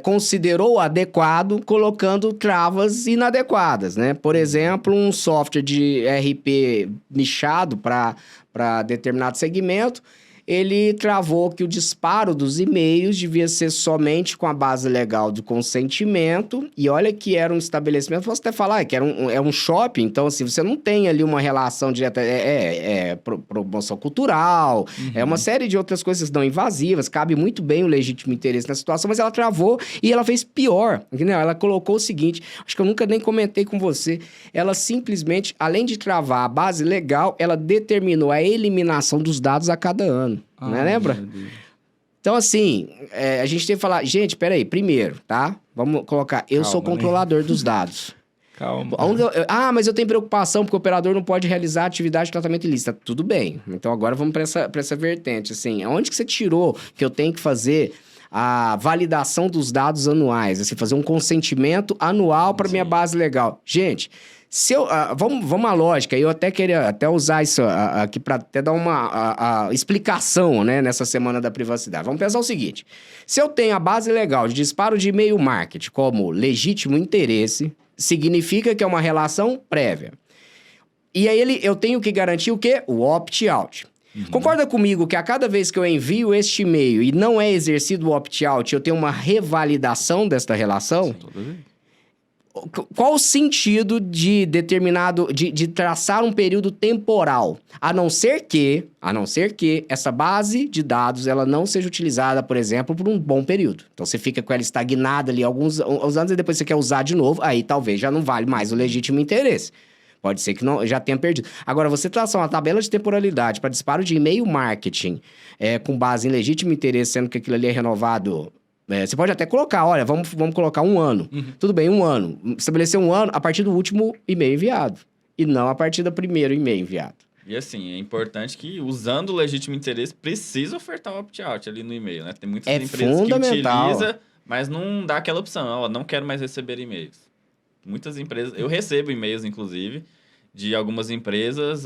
considerou adequado colocando travas inadequadas, né? Por exemplo, um software de RP nichado para determinado segmento, ele travou que o disparo dos e-mails devia ser somente com a base legal do consentimento, e olha que era um estabelecimento, posso até falar que é um shopping, então assim, você não tem ali uma relação direta, promoção cultural, é uma série de outras coisas não invasivas, cabe muito bem o legítimo interesse na situação, mas ela travou e ela fez pior, entendeu? Ela colocou o seguinte, acho que eu nunca nem comentei com você, ela simplesmente, além de travar a base legal, ela determinou a eliminação dos dados a cada ano. Né, lembra? Então, assim, a gente tem que falar... Gente, peraí, primeiro, tá? Vamos colocar... Eu sou controlador dos dados. Calma. Mas eu tenho preocupação porque o operador não pode realizar atividade de tratamento ilícito. Tudo bem. Então, agora vamos para essa vertente. Assim, aonde que você tirou que eu tenho que fazer a validação dos dados anuais? Assim, fazer um consentimento anual para minha base legal. Gente... vamos à lógica, eu até queria usar isso aqui para até dar uma explicação, né, nessa semana da privacidade. Vamos pensar o seguinte, se eu tenho a base legal de disparo de e-mail marketing como legítimo interesse, significa que é uma relação prévia. E aí eu tenho que garantir o quê? O opt-out. Concorda comigo que a cada vez que eu envio este e-mail e não é exercido o opt-out, eu tenho uma revalidação desta relação? Sim, toda vez. Qual o sentido de de traçar um período temporal? A não ser que essa base de dados ela não seja utilizada, por exemplo, por um bom período. Então, você fica com ela estagnada ali alguns anos e depois você quer usar de novo, aí talvez já não vale mais o legítimo interesse. Pode ser que não, já tenha perdido. Agora, você traçar uma tabela de temporalidade para disparo de e-mail marketing com base em legítimo interesse, sendo que aquilo ali é renovado... você pode até colocar, olha, vamos colocar 1 ano. Tudo bem, 1 ano. Estabelecer 1 ano a partir do último e-mail enviado. E não a partir do primeiro e-mail enviado. E assim, é importante que, usando o legítimo interesse, precisa ofertar o opt-out ali no e-mail, né? Tem muitas empresas que utilizam, mas não dá aquela opção. Ó, não quero mais receber e-mails. Muitas empresas... Eu recebo e-mails, inclusive, de algumas empresas...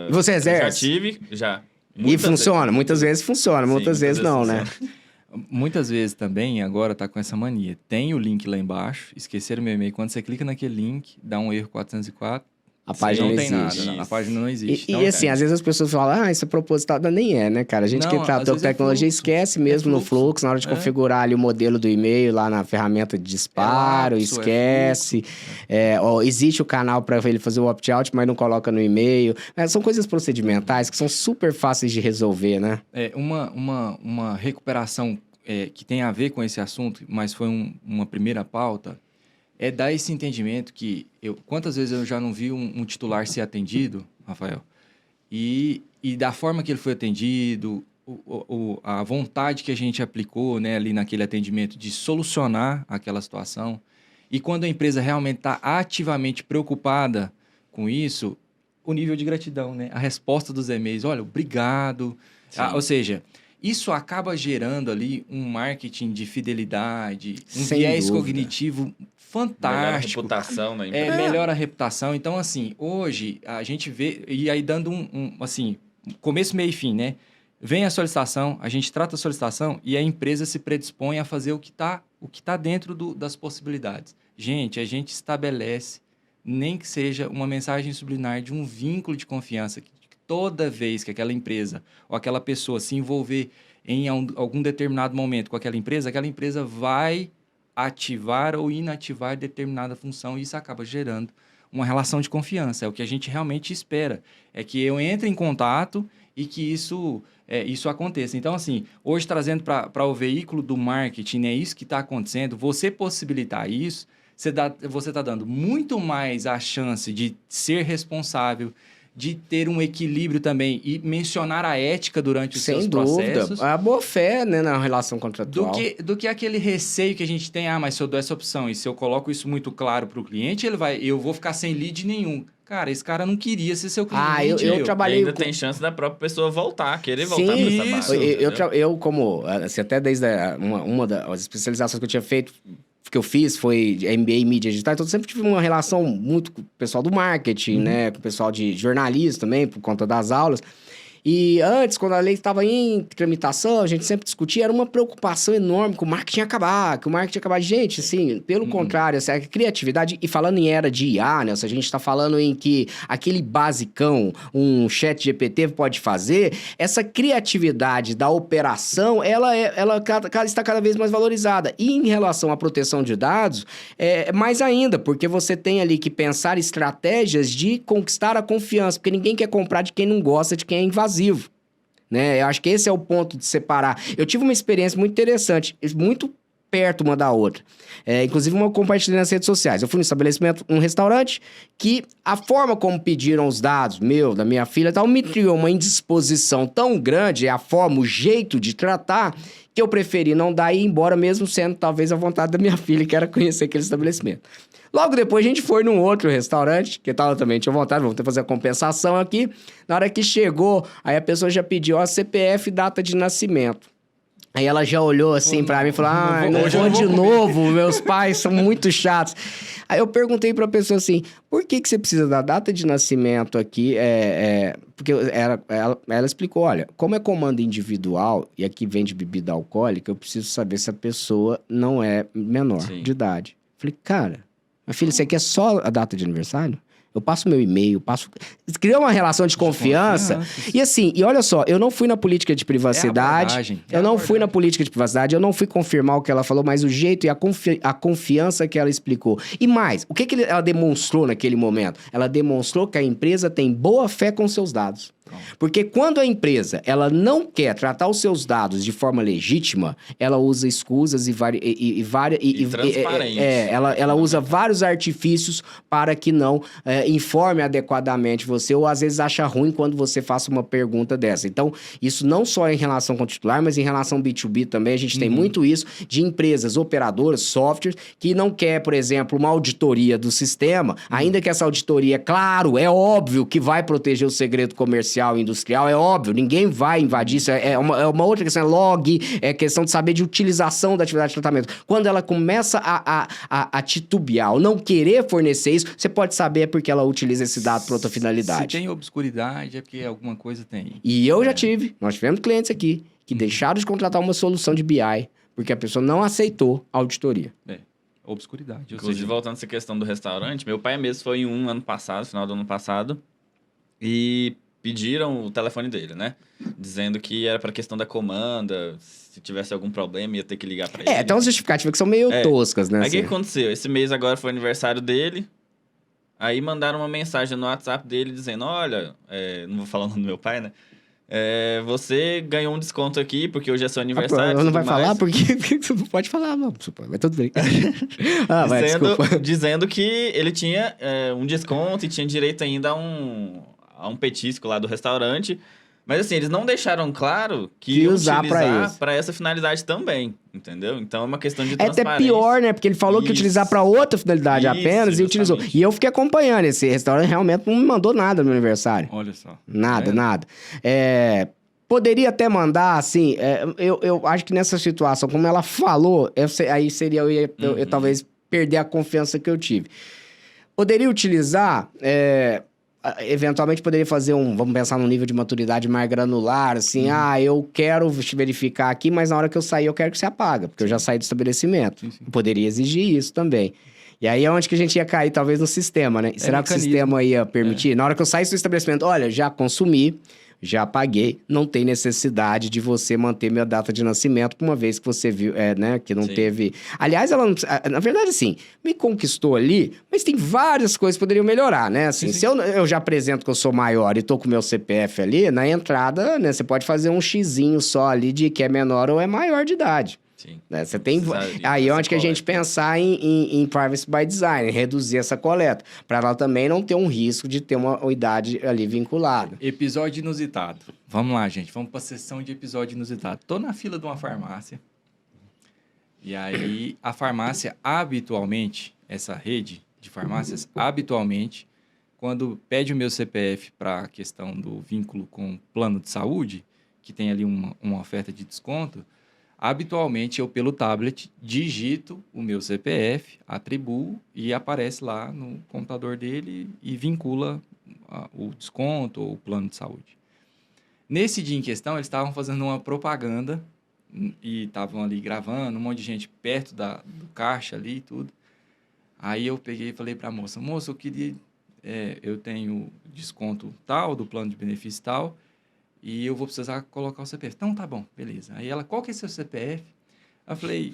Você exerce? Já tive, já. E funciona? Muitas vezes funciona, muitas vezes não, né? Muitas vezes também, agora tá com essa mania. Tem o link lá embaixo, esqueceram meu e-mail. Quando você clica naquele link, dá um erro 404. A página não não tem existe. nada, a página não existe. E assim, às vezes as pessoas falam, isso é proposital. Nem é, né, cara? A gente Não, que às tratou vezes tecnologia é fluxo. esquece mesmo no fluxo. fluxo, na hora de configurar ali o modelo do e-mail lá na ferramenta de disparo, lapso, esquece. Existe o canal para ele fazer o opt-out, mas não coloca no e-mail. São coisas procedimentais que são super fáceis de resolver, né? Uma recuperação que tem a ver com esse assunto, mas foi uma primeira pauta, é dar esse entendimento que... Quantas vezes eu já não vi um titular ser atendido, Rafael, e da forma que ele foi atendido, a vontade que a gente aplicou, né, ali naquele atendimento de solucionar aquela situação, e quando a empresa realmente está ativamente preocupada com isso, o nível de gratidão, né? A resposta dos e-mails, olha, obrigado. Ou seja... Isso acaba gerando ali um marketing de fidelidade, um viés cognitivo fantástico. Melhora a reputação da empresa. Melhora a reputação. Então, assim, hoje a gente vê... E aí dando assim, começo, meio e fim, né? Vem a solicitação, a gente trata a solicitação e a empresa se predispõe a fazer o que tá dentro das possibilidades. Gente, a gente estabelece, nem que seja uma mensagem subliminar de um vínculo de confiança toda vez que aquela empresa ou aquela pessoa se envolver em algum determinado momento com aquela empresa vai ativar ou inativar determinada função e isso acaba gerando uma relação de confiança. É o que a gente realmente espera. É que eu entre em contato e que isso aconteça. Então, assim, hoje trazendo para o veículo do marketing, é isso que está acontecendo. Você possibilitar isso, você está dando muito mais a chance de ser responsável, de ter um equilíbrio também e mencionar a ética durante os seus processos. Sem dúvida. A boa-fé, né, na relação contratual. Do que aquele receio que a gente tem, mas se eu dou essa opção e se eu coloco isso muito claro para o cliente, eu vou ficar sem lead nenhum. Cara, esse cara não queria ser seu cliente. Eu trabalhei... E ainda tem chance da própria pessoa querer voltar para essa base. Eu como, assim, até desde uma das especializações que eu tinha feito, que eu fiz foi MBA em mídia digital, então eu sempre tive uma relação muito com o pessoal do marketing, né, com o pessoal de jornalismo também, por conta das aulas. E antes, quando a lei estava em tramitação, a gente sempre discutia, era uma preocupação enorme que o marketing ia acabar, Gente, assim, pelo contrário, essa criatividade, e falando em era de IA, né? Se a gente está falando em que aquele basicão, um chat GPT pode fazer, essa criatividade da operação, ela está cada vez mais valorizada. E em relação à proteção de dados, mais ainda, porque você tem ali que pensar estratégias de conquistar a confiança, porque ninguém quer comprar de quem não gosta, de quem é invasivo. Né? Eu acho que esse é o ponto de separar. Eu tive uma experiência muito interessante, muito perto uma da outra. Inclusive, eu compartilhei nas redes sociais. Eu fui no estabelecimento, um restaurante, que a forma como pediram os dados, da minha filha e tal, me criou uma indisposição tão grande, a forma, o jeito de tratar, que eu preferi não dar e ir embora, mesmo sendo talvez a vontade da minha filha, que era conhecer aquele estabelecimento. Logo depois, a gente foi num outro restaurante, que tal também tinha vontade, vamos ter que fazer a compensação aqui. Na hora que chegou, aí a pessoa já pediu a CPF e data de nascimento. Aí ela já olhou assim pra mim e falou, não vou de novo, meus pais são muito chatos. Aí eu perguntei pra pessoa assim, por que você precisa da data de nascimento aqui? Porque ela explicou, olha, como é comando individual e aqui vende bebida alcoólica, eu preciso saber se a pessoa não é menor de idade. Falei, cara, minha filha, você quer só a data de aniversário? Eu passo meu e-mail, criou uma relação de confiança. E assim, e olha só, eu não fui na política de privacidade. Eu não fui na política de privacidade, eu não fui confirmar o que ela falou, mas o jeito e a confiança que ela explicou. E mais, o que ela demonstrou naquele momento? Ela demonstrou que a empresa tem boa fé com seus dados. Porque quando a empresa ela não quer tratar os seus dados de forma legítima, ela usa escusas e transparente. Ela usa vários artifícios para que não informe adequadamente você, ou às vezes acha ruim quando você faça uma pergunta dessa. Então, isso não só em relação com o titular, mas em relação B2B também, a gente tem muito isso de empresas operadoras, softwares, que não quer, por exemplo, uma auditoria do sistema, ainda que essa auditoria, claro, é óbvio que vai proteger o segredo comercial industrial, é óbvio, ninguém vai invadir isso, é uma outra questão, é log, é questão de saber de utilização da atividade de tratamento. Quando ela começa a titubear ou não querer fornecer isso, você pode saber porque ela utiliza esse dado para outra finalidade. Se tem obscuridade, é porque alguma coisa tem. E eu já nós tivemos clientes aqui que deixaram de contratar uma solução de BI porque a pessoa não aceitou a auditoria. Obscuridade. Inclusive, voltando a essa questão do restaurante, meu pai mesmo foi em ano passado, final do ano passado, e pediram o telefone dele, né? Dizendo que era para questão da comanda, se tivesse algum problema ia ter que ligar para ele. Tem umas justificativas que são meio toscas, né? Aí o que aconteceu? Esse mês agora foi o aniversário dele, aí mandaram uma mensagem no WhatsApp dele dizendo, olha, não vou falar o nome do meu pai, né? Você ganhou um desconto aqui, porque hoje é seu aniversário. Não vai falar? Porque você não pode falar, não. Mas tudo bem. Desculpa. Dizendo que ele tinha um desconto e tinha direito ainda a um petisco lá do restaurante. Mas assim, eles não deixaram claro que ia utilizar para essa finalidade também, entendeu? Então é uma questão de transparência. É até pior, né? Porque ele falou que ia utilizar para outra finalidade apenas e utilizou. E eu fiquei acompanhando. Esse restaurante realmente não me mandou nada no meu aniversário. Olha só. Nada. Poderia até mandar, assim, eu acho que nessa situação, como ela falou, aí seria eu talvez perder a confiança que eu tive. Poderia utilizar... eventualmente poderia fazer vamos pensar num nível de maturidade mais granular, assim, eu quero verificar aqui, mas na hora que eu sair eu quero que você apaga, porque eu já saí do estabelecimento. Sim. Poderia exigir isso também. E aí é onde que a gente ia cair, talvez, no sistema, né? Será que o sistema ia permitir? Na hora que eu saísse do estabelecimento, olha, já consumi, já paguei, não tem necessidade de você manter minha data de nascimento, uma vez que você viu, né, que não teve... Aliás, ela não... Na verdade, assim, me conquistou ali, mas tem várias coisas que poderiam melhorar, né? Assim, se eu já apresento que eu sou maior e tô com o meu CPF ali, na entrada, né, você pode fazer um xizinho só ali de que é menor ou é maior de idade. Sim. Né? Você tem... Aí é onde que a gente pensar em privacy by design, reduzir essa coleta, para ela também não ter um risco de ter uma idade ali vinculada. Episódio inusitado. Vamos lá, gente. Vamos para a sessão de episódio inusitado. Tô na fila de uma farmácia. E aí, a farmácia, habitualmente, essa rede de farmácias, habitualmente, quando pede o meu CPF para a questão do vínculo com o plano de saúde, que tem ali uma oferta de desconto, habitualmente, eu, pelo tablet, digito o meu CPF, atribuo e aparece lá no computador dele e vincula o desconto ou o plano de saúde. Nesse dia em questão, eles estavam fazendo uma propaganda e estavam ali gravando, um monte de gente perto do caixa ali e tudo. Aí eu peguei e falei para a moça, eu queria... eu tenho desconto tal, do plano de benefício tal, e eu vou precisar colocar o CPF. Então, tá bom, beleza. Aí ela, qual que é seu CPF? Eu falei...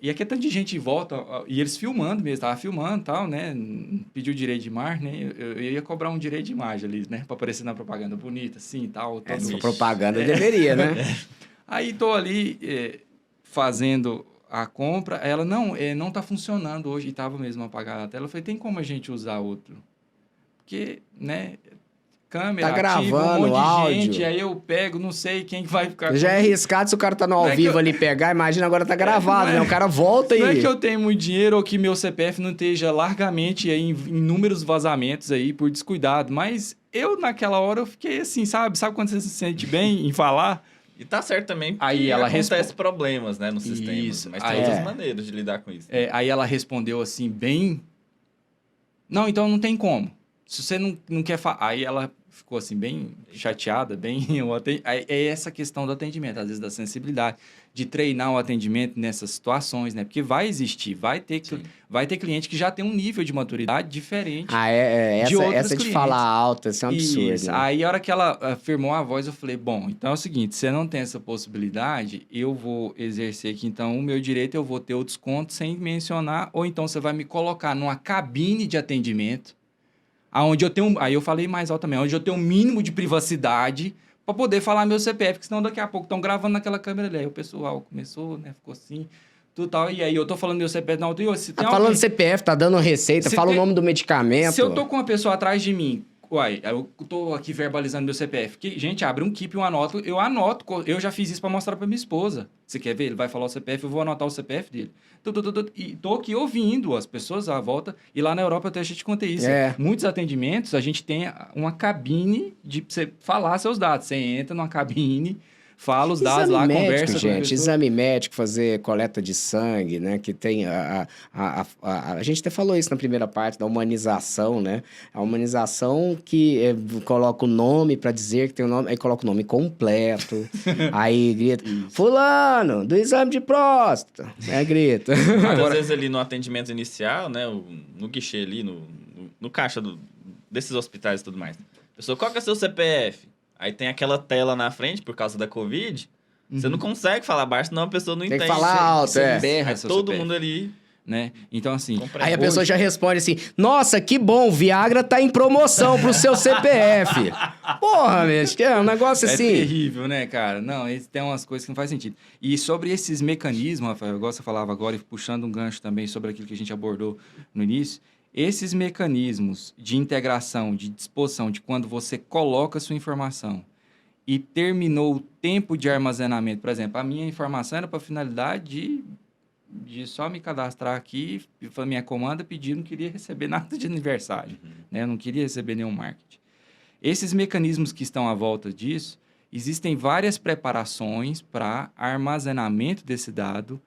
e aqui é tanto de gente em volta, e eles filmando mesmo, tava filmando e tal, né? Pediu direito de imagem, né? Eu ia cobrar um direito de imagem ali, né? Pra aparecer na propaganda bonita, assim e tal. Essa propaganda deveria, né? Aí tô ali fazendo a compra, ela, não tá funcionando hoje, e tava mesmo apagada a tela. Eu falei, tem como a gente usar outro? Porque, né... Câmera, tá gravando, ativa, um monte de áudio. gente, aí eu pego, não sei quem vai ficar... Já é arriscado se o cara tá no ao vivo ali pegar, imagina agora tá gravado, né? O cara volta Não aí. é que eu tenho muito dinheiro ou que meu CPF não esteja largamente aí em inúmeros vazamentos aí por descuidado, mas eu naquela hora eu fiquei assim, sabe quando você se sente bem em falar? E tá certo também, porque Aí ela acontece problemas, né, no sistema. Isso. Mas Aí tem outras maneiras de lidar com isso. Né? Aí ela respondeu assim, bem... Não, então não tem como. Se você não quer falar... Aí ela ficou assim, bem chateada, bem... É essa questão do atendimento, às vezes da sensibilidade, de treinar o atendimento nessas situações, né? Porque vai existir, vai ter cliente que já tem um nível de maturidade diferente de outros essa de clientes. falar alto, isso é um absurdo. Isso. Né? Aí, a hora que ela firmou a voz, eu falei, bom, então é o seguinte, você não tem essa possibilidade, eu vou exercer aqui, então, o meu direito, eu vou ter o desconto sem mencionar, ou então você vai me colocar numa cabine de atendimento, aonde eu tenho... Aí eu falei mais alto também, onde eu tenho um mínimo de privacidade para poder falar meu CPF, porque senão daqui a pouco estão gravando naquela câmera ali. Aí o pessoal começou, né, ficou assim... Tudo tal, e aí eu tô falando meu CPF na altura. Falando CPF, tá dando receita, fala o nome do medicamento. Se eu tô com uma pessoa atrás de mim, eu tô aqui verbalizando meu CPF. Gente, abre um keep, eu anoto. Eu já fiz isso pra mostrar pra minha esposa. Você quer ver? Ele vai falar o CPF, eu vou anotar o CPF dele. E tô aqui ouvindo as pessoas à volta. E lá na Europa, até a gente conta isso. Muitos atendimentos, a gente tem uma cabine de você falar seus dados. Você entra numa cabine... Fala os dados lá, conversa com a pessoa. Exame médico, fazer coleta de sangue, né? Que tem a gente até falou isso na primeira parte, da humanização, né? A humanização que coloca o nome para dizer que tem o nome, aí coloca o nome completo, aí grita, fulano, do exame de próstata, grita. Muitas vezes ali no atendimento inicial, né? No guichê ali, no caixa desses hospitais e tudo mais. Pessoa, qual que é o seu CPF? Aí tem aquela tela na frente, por causa da Covid, você não consegue falar baixo, senão a pessoa não entende. Tem que falar alto, berra todo CPF. mundo ali... Né? Então, assim... Aí a pessoa já responde assim, nossa, que bom, Viagra tá em promoção pro seu CPF. Porra, mesmo, é um negócio assim... É terrível, né, cara? Não, tem umas coisas que não faz sentido. E sobre esses mecanismos, Rafael, igual você falava agora, e puxando um gancho também sobre aquilo que a gente abordou no início, esses mecanismos de integração, de disposição, de quando você coloca a sua informação e terminou o tempo de armazenamento, por exemplo, a minha informação era para finalidade de só me cadastrar aqui, minha comanda pedindo, não queria receber nada de aniversário, né? Eu não queria receber nenhum marketing. Esses mecanismos que estão à volta disso, existem várias preparações para armazenamento desse dado,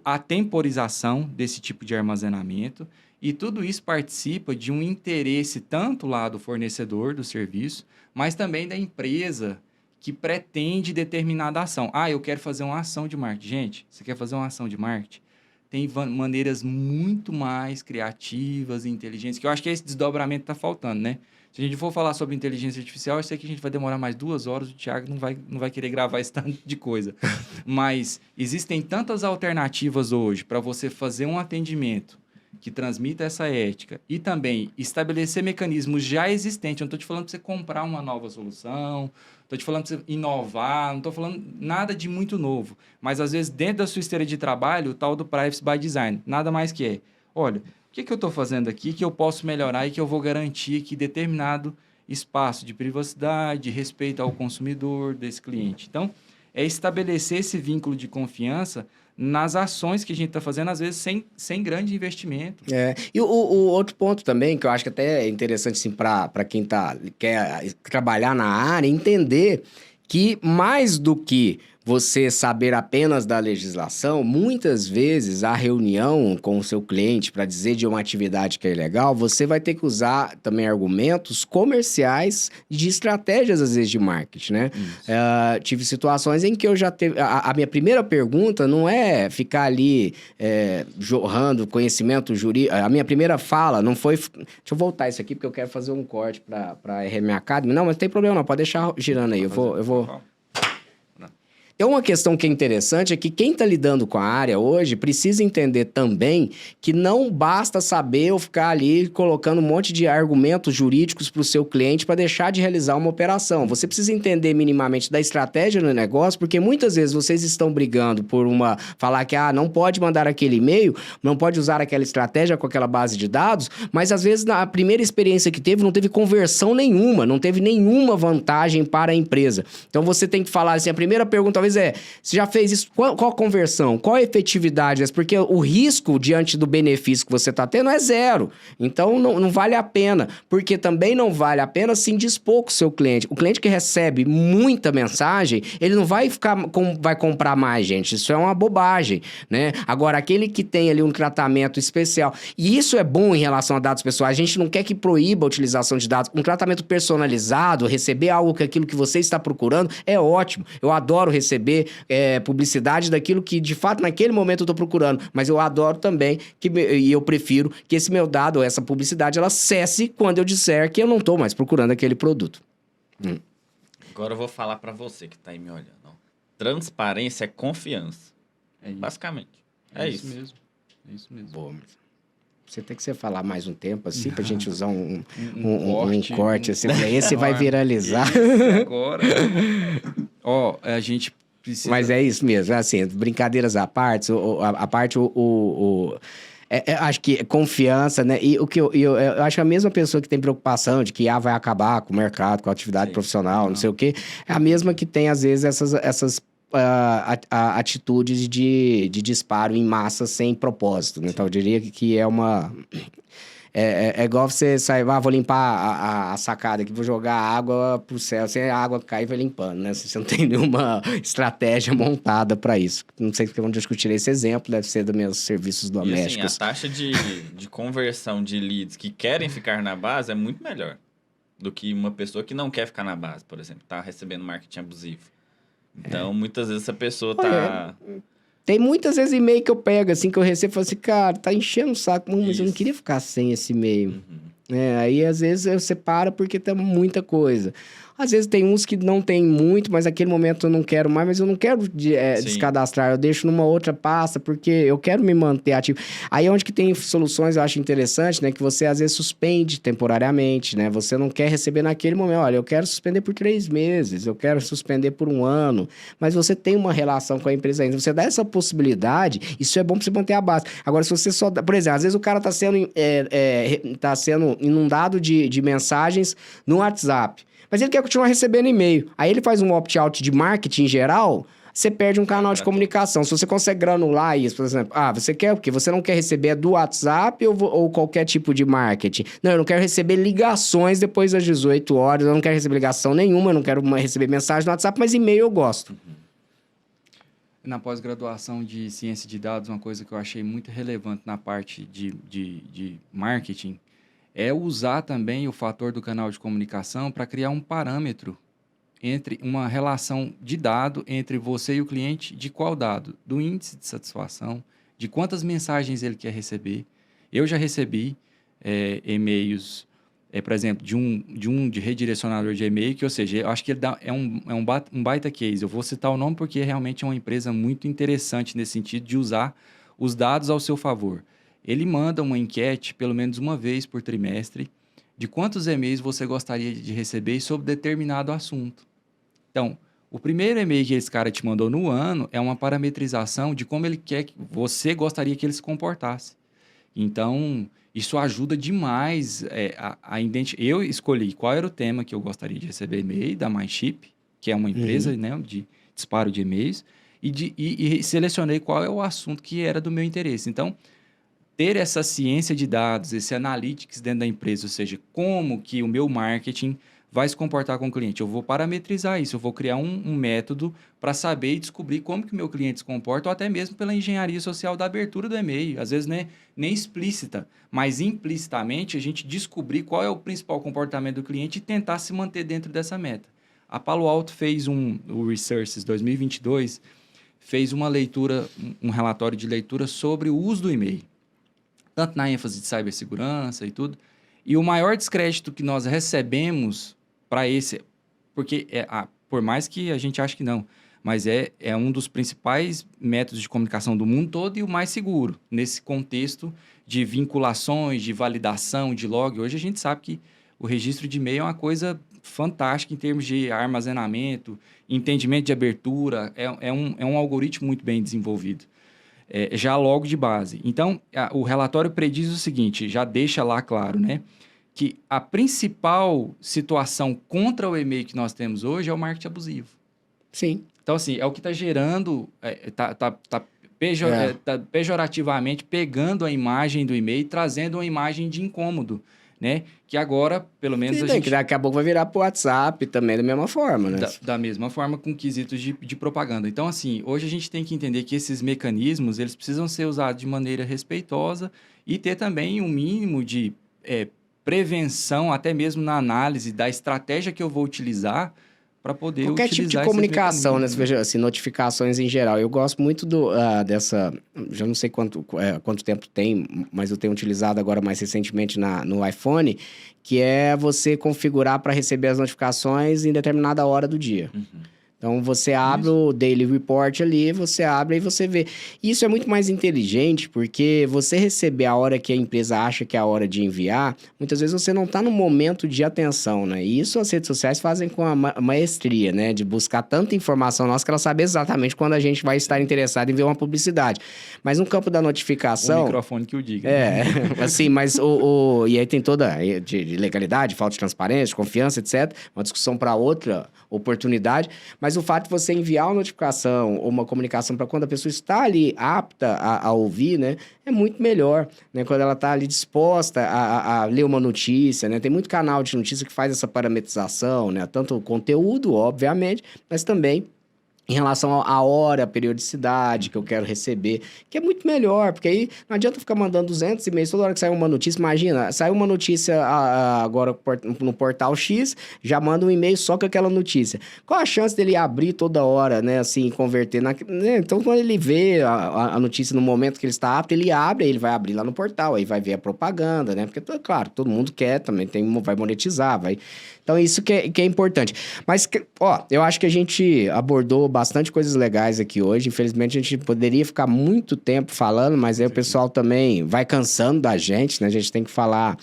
a temporização desse tipo de armazenamento, e tudo isso participa de um interesse tanto lá do fornecedor do serviço, mas também da empresa que pretende determinada ação. Eu quero fazer uma ação de marketing. Gente, você quer fazer uma ação de marketing? Tem maneiras muito mais criativas e inteligentes, que eu acho que esse desdobramento está faltando, né? Se a gente for falar sobre inteligência artificial, eu sei que a gente vai demorar mais 2 horas, o Thiago não vai querer gravar esse tanto de coisa. Mas existem tantas alternativas hoje para você fazer um atendimento que transmita essa ética e também estabelecer mecanismos já existentes. Eu não estou te falando para você comprar uma nova solução, estou te falando para você inovar, não estou falando nada de muito novo. Mas, às vezes, dentro da sua esteira de trabalho, o tal do Privacy by Design, nada mais que é, olha, o que eu estou fazendo aqui que eu posso melhorar e que eu vou garantir que determinado espaço de privacidade, de respeito ao consumidor, desse cliente. Então, é estabelecer esse vínculo de confiança nas ações que a gente está fazendo, às vezes, sem grande investimento. E o outro ponto também, que eu acho que até é interessante assim, para quem quer trabalhar na área, entender que mais do que você saber apenas da legislação, muitas vezes a reunião com o seu cliente para dizer de uma atividade que é ilegal, você vai ter que usar também argumentos comerciais de estratégias, às vezes, de marketing, né? Tive situações em que eu já teve... A minha primeira pergunta não é ficar ali jorrando conhecimento jurídico. A minha primeira fala não foi... Deixa eu voltar isso aqui, porque eu quero fazer um corte para a RM Academy. Não, mas não tem problema não, pode deixar girando aí. Eu vou... Então, uma questão que é interessante é que quem está lidando com a área hoje precisa entender também que não basta saber ou ficar ali colocando um monte de argumentos jurídicos para o seu cliente para deixar de realizar uma operação. Você precisa entender minimamente da estratégia do negócio, porque muitas vezes vocês estão brigando por falar que não pode mandar aquele e-mail, não pode usar aquela estratégia com aquela base de dados, mas às vezes na primeira experiência que teve, não teve conversão nenhuma, não teve nenhuma vantagem para a empresa. Então, você tem que falar assim, a primeira pergunta você já fez isso? Qual a conversão? Qual a efetividade? Porque o risco diante do benefício que você está tendo é zero. Então, não vale a pena. Porque também não vale a pena se indispor com o seu cliente. O cliente que recebe muita mensagem, ele não vai vai comprar mais, gente. Isso é uma bobagem, né? Agora, aquele que tem ali um tratamento especial, e isso é bom em relação a dados pessoais, a gente não quer que proíba a utilização de dados. Um tratamento personalizado, receber algo que aquilo que você está procurando, é ótimo. Eu adoro receber publicidade daquilo que, de fato, naquele momento eu estou procurando. Mas eu adoro também, e eu prefiro que esse meu dado, ou essa publicidade, ela cesse quando eu disser que eu não estou mais procurando aquele produto. Agora eu vou falar para você que está aí me olhando. Ó. Transparência é confiança. Basicamente. É isso mesmo. É isso mesmo. Boa. Você tem que falar mais um tempo, assim, pra gente usar um corte, assim. Esse vai viralizar. Isso, agora. A gente precisa... Mas é isso mesmo, assim, brincadeiras à parte, acho que confiança, né? E o que eu acho que a mesma pessoa que tem preocupação de que vai acabar com o mercado, com a atividade profissional, não sei o quê, é a mesma que tem, às vezes, essas atitudes de disparo em massa sem propósito, né? Então, eu diria que é uma... É igual você sair, vou limpar a sacada aqui, vou jogar água pro céu, a água cai e vai limpando, né? Você não tem nenhuma estratégia montada para isso. Não sei onde eu tirei esse exemplo, deve ser dos meus serviços domésticos. E assim, a taxa de conversão de leads que querem ficar na base é muito melhor do que uma pessoa que não quer ficar na base, por exemplo, tá recebendo marketing abusivo. Então, muitas vezes essa pessoa tá... Tem muitas vezes e-mail que eu pego, assim, que eu recebo e falo assim, cara, tá enchendo o saco, mas eu não queria ficar sem esse e-mail. Aí, às vezes, eu separo porque tem muita coisa. Às vezes, tem uns que não tem muito, mas naquele momento eu não quero mais, mas eu não quero descadastrar. Eu deixo numa outra pasta, porque eu quero me manter ativo. Aí, onde que tem soluções, eu acho interessante, né? Que você, às vezes, suspende temporariamente, né? Você não quer receber naquele momento. Olha, eu quero suspender por 3 meses, eu quero suspender por 1 ano. Mas você tem uma relação com a empresa ainda. Você dá essa possibilidade, isso é bom para você manter a base. Agora, se você só... Por exemplo, às vezes o cara tá sendo inundado de mensagens no WhatsApp. Mas ele quer continuar recebendo e-mail. Aí ele faz um opt-out de marketing em geral, você perde um canal de comunicação. Se você consegue granular isso, por exemplo, você quer o quê? Você não quer receber do WhatsApp ou qualquer tipo de marketing? Não, eu não quero receber ligações depois das 18 horas, eu não quero receber ligação nenhuma, eu não quero receber mensagem no WhatsApp, mas e-mail eu gosto. Na pós-graduação de ciência de dados, uma coisa que eu achei muito relevante na parte de marketing é usar também o fator do canal de comunicação para criar um parâmetro entre uma relação de dado entre você e o cliente. De qual dado? Do índice de satisfação, de quantas mensagens ele quer receber. Eu já recebi e-mails, por exemplo, de redirecionador de e-mail, que, ou seja, eu acho que ele é um baita case. Eu vou citar o nome porque realmente é uma empresa muito interessante nesse sentido de usar os dados ao seu favor. Ele manda uma enquete, pelo menos uma vez por trimestre, de quantos e-mails você gostaria de receber sobre determinado assunto. Então, o primeiro e-mail que esse cara te mandou no ano é uma parametrização de como ele quer que você gostaria que ele se comportasse. Então, isso ajuda demais a identificar. Eu escolhi qual era o tema que eu gostaria de receber e-mail da MyShip, que é uma empresa, né, de disparo de e-mails, e selecionei qual é o assunto que era do meu interesse. Então, ter essa ciência de dados, esse analytics dentro da empresa, ou seja, como que o meu marketing vai se comportar com o cliente? Eu vou parametrizar isso, eu vou criar um método para saber e descobrir como que o meu cliente se comporta, ou até mesmo pela engenharia social da abertura do e-mail. Às vezes, né, nem explícita, mas implicitamente a gente descobrir qual é o principal comportamento do cliente e tentar se manter dentro dessa meta. A Palo Alto fez o Research 2022, fez uma leitura, um relatório de leitura sobre o uso do e-mail, tanto na ênfase de cibersegurança e tudo. E o maior descrédito que nós recebemos para esse, porque por mais que a gente ache que não, mas é um dos principais métodos de comunicação do mundo todo e o mais seguro, nesse contexto de vinculações, de validação, de log. Hoje a gente sabe que o registro de e-mail é uma coisa fantástica em termos de armazenamento, entendimento de abertura, é um algoritmo muito bem desenvolvido, já logo de base. Então, o relatório prediz o seguinte, já deixa lá claro, né, que a principal situação contra o e-mail que nós temos hoje é o marketing abusivo. Sim. Então, assim, é o que está gerando, pejorativamente pegando a imagem do e-mail e trazendo uma imagem de incômodo, né? Que agora, pelo menos, a gente... que daqui a pouco vai virar pro WhatsApp também da mesma forma, né? Da mesma forma, com quesitos de propaganda. Então, assim, hoje a gente tem que entender que esses mecanismos, eles precisam ser usados de maneira respeitosa e ter também um mínimo de prevenção, até mesmo na análise da estratégia que eu vou utilizar para poder qualquer tipo de comunicação, né? Você veja, assim, notificações em geral. Eu gosto muito dessa... Já não sei quanto tempo tem, mas eu tenho utilizado agora mais recentemente no iPhone, que é você configurar para receber as notificações em determinada hora do dia. Uhum. Então, você abre o Daily Report ali, você abre e você vê. Isso é muito mais inteligente, porque você receber a hora que a empresa acha que é a hora de enviar, muitas vezes você não está no momento de atenção, né? E isso as redes sociais fazem com a maestria, né? De buscar tanta informação nossa que ela sabe exatamente quando a gente vai estar interessado em ver uma publicidade. Mas no campo da notificação... O microfone que o diga. Assim, mas e aí tem toda de legalidade, falta de transparência, de confiança, etc. Uma discussão para outra oportunidade. Mas o fato de você enviar uma notificação ou uma comunicação para quando a pessoa está ali apta a ouvir, né? É muito melhor, né? Quando ela está ali disposta a ler uma notícia, né? Tem muito canal de notícia que faz essa parametrização, né? Tanto o conteúdo, obviamente, mas também em relação à hora, a periodicidade que eu quero receber, que é muito melhor, porque aí não adianta ficar mandando 200 e-mails toda hora que sai uma notícia. Imagina, saiu uma notícia agora no Portal X, já manda um e-mail só com aquela notícia. Qual a chance dele abrir toda hora, né, assim, converter né? Então, quando ele vê a notícia no momento que ele está apto, ele abre, aí ele vai abrir lá no portal, aí vai ver a propaganda, né, porque, claro, todo mundo quer também, vai monetizar, vai... Então, isso que é importante. Mas, eu acho que a gente abordou bastante coisas legais aqui hoje. Infelizmente, a gente poderia ficar muito tempo falando, mas aí o pessoal também vai cansando da gente, né? A gente tem que falar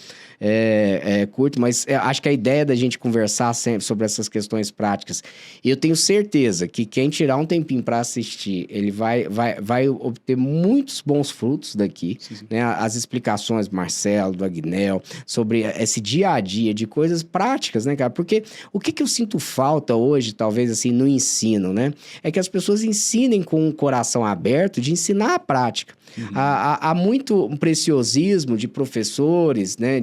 curto, mas acho que a ideia da gente conversar sempre sobre essas questões práticas, e eu tenho certeza que quem tirar um tempinho para assistir, ele vai obter muitos bons frutos daqui, sim. Né? As explicações do Marcelo, do Agnel, sobre esse dia a dia de coisas práticas, né, cara? Porque o que eu sinto falta hoje, talvez assim, no ensino, né? É que as pessoas ensinem com o coração aberto de ensinar a prática. Uhum. Há muito preciosismo de professores, né,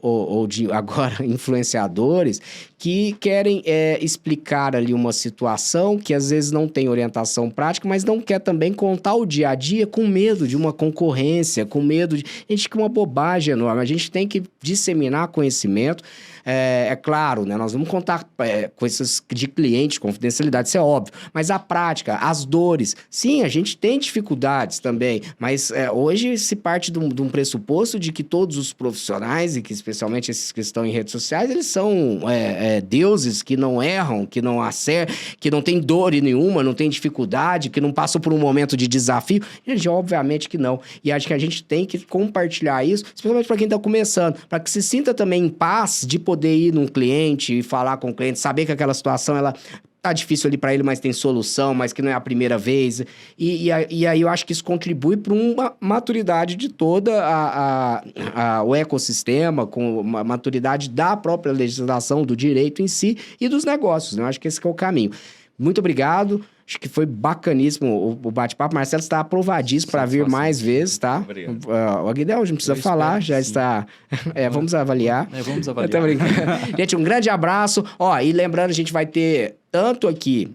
ou de agora influenciadores que querem explicar ali uma situação que às vezes não tem orientação prática, mas não quer também contar o dia a dia com medo de uma concorrência, com medo de... Gente, que é uma bobagem enorme. A gente tem que disseminar conhecimento. É claro, né? Nós vamos contar coisas de cliente, confidencialidade, isso é óbvio. Mas a prática, as dores, sim, a gente tem dificuldades também, mas hoje se parte de um pressuposto de que todos os profissionais, e que especialmente esses que estão em redes sociais, eles são deuses que não erram, que não acertam, que não tem dor nenhuma, não tem dificuldade, que não passam por um momento de desafio. Gente, obviamente que não. E acho que a gente tem que compartilhar isso, especialmente para quem está começando, para que se sinta também em paz de poder ir num cliente e falar com o cliente, saber que aquela situação, ela tá difícil ali para ele, mas tem solução, mas que não é a primeira vez. E aí eu acho que isso contribui para uma maturidade de toda o ecossistema, com uma maturidade da própria legislação, do direito em si e dos negócios, né? Eu acho que esse que é o caminho. Muito obrigado. Acho que foi bacaníssimo o bate-papo. Marcelo está aprovadíssimo para vir mais vezes, tá? Obrigado. O Aguidel, não precisa falar, já está... vamos avaliar. Vamos Eu avaliar. tô brincando. Gente, um grande abraço. Ó, e lembrando, a gente vai ter tanto aqui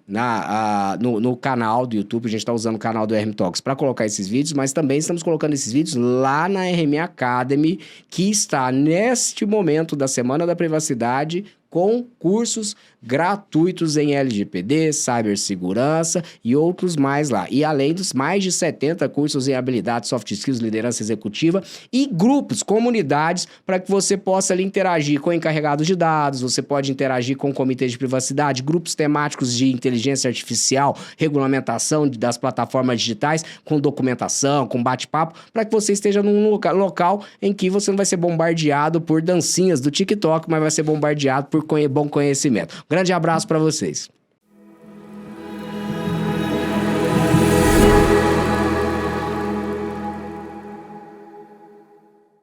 no canal do YouTube, a gente tá usando o canal do RM Talks para colocar esses vídeos, mas também estamos colocando esses vídeos lá na RM Academy, que está neste momento da Semana da Privacidade com cursos gratuitos em LGPD, cibersegurança e outros mais lá. E além dos mais de 70 cursos em habilidades, soft skills, liderança executiva e grupos, comunidades, para que você possa ali interagir com encarregados de dados, você pode interagir com comitês de privacidade, grupos temáticos de inteligência artificial, regulamentação das plataformas digitais, com documentação, com bate-papo, para que você esteja num local em que você não vai ser bombardeado por dancinhas do TikTok, mas vai ser bombardeado por bom conhecimento. Grande abraço para vocês.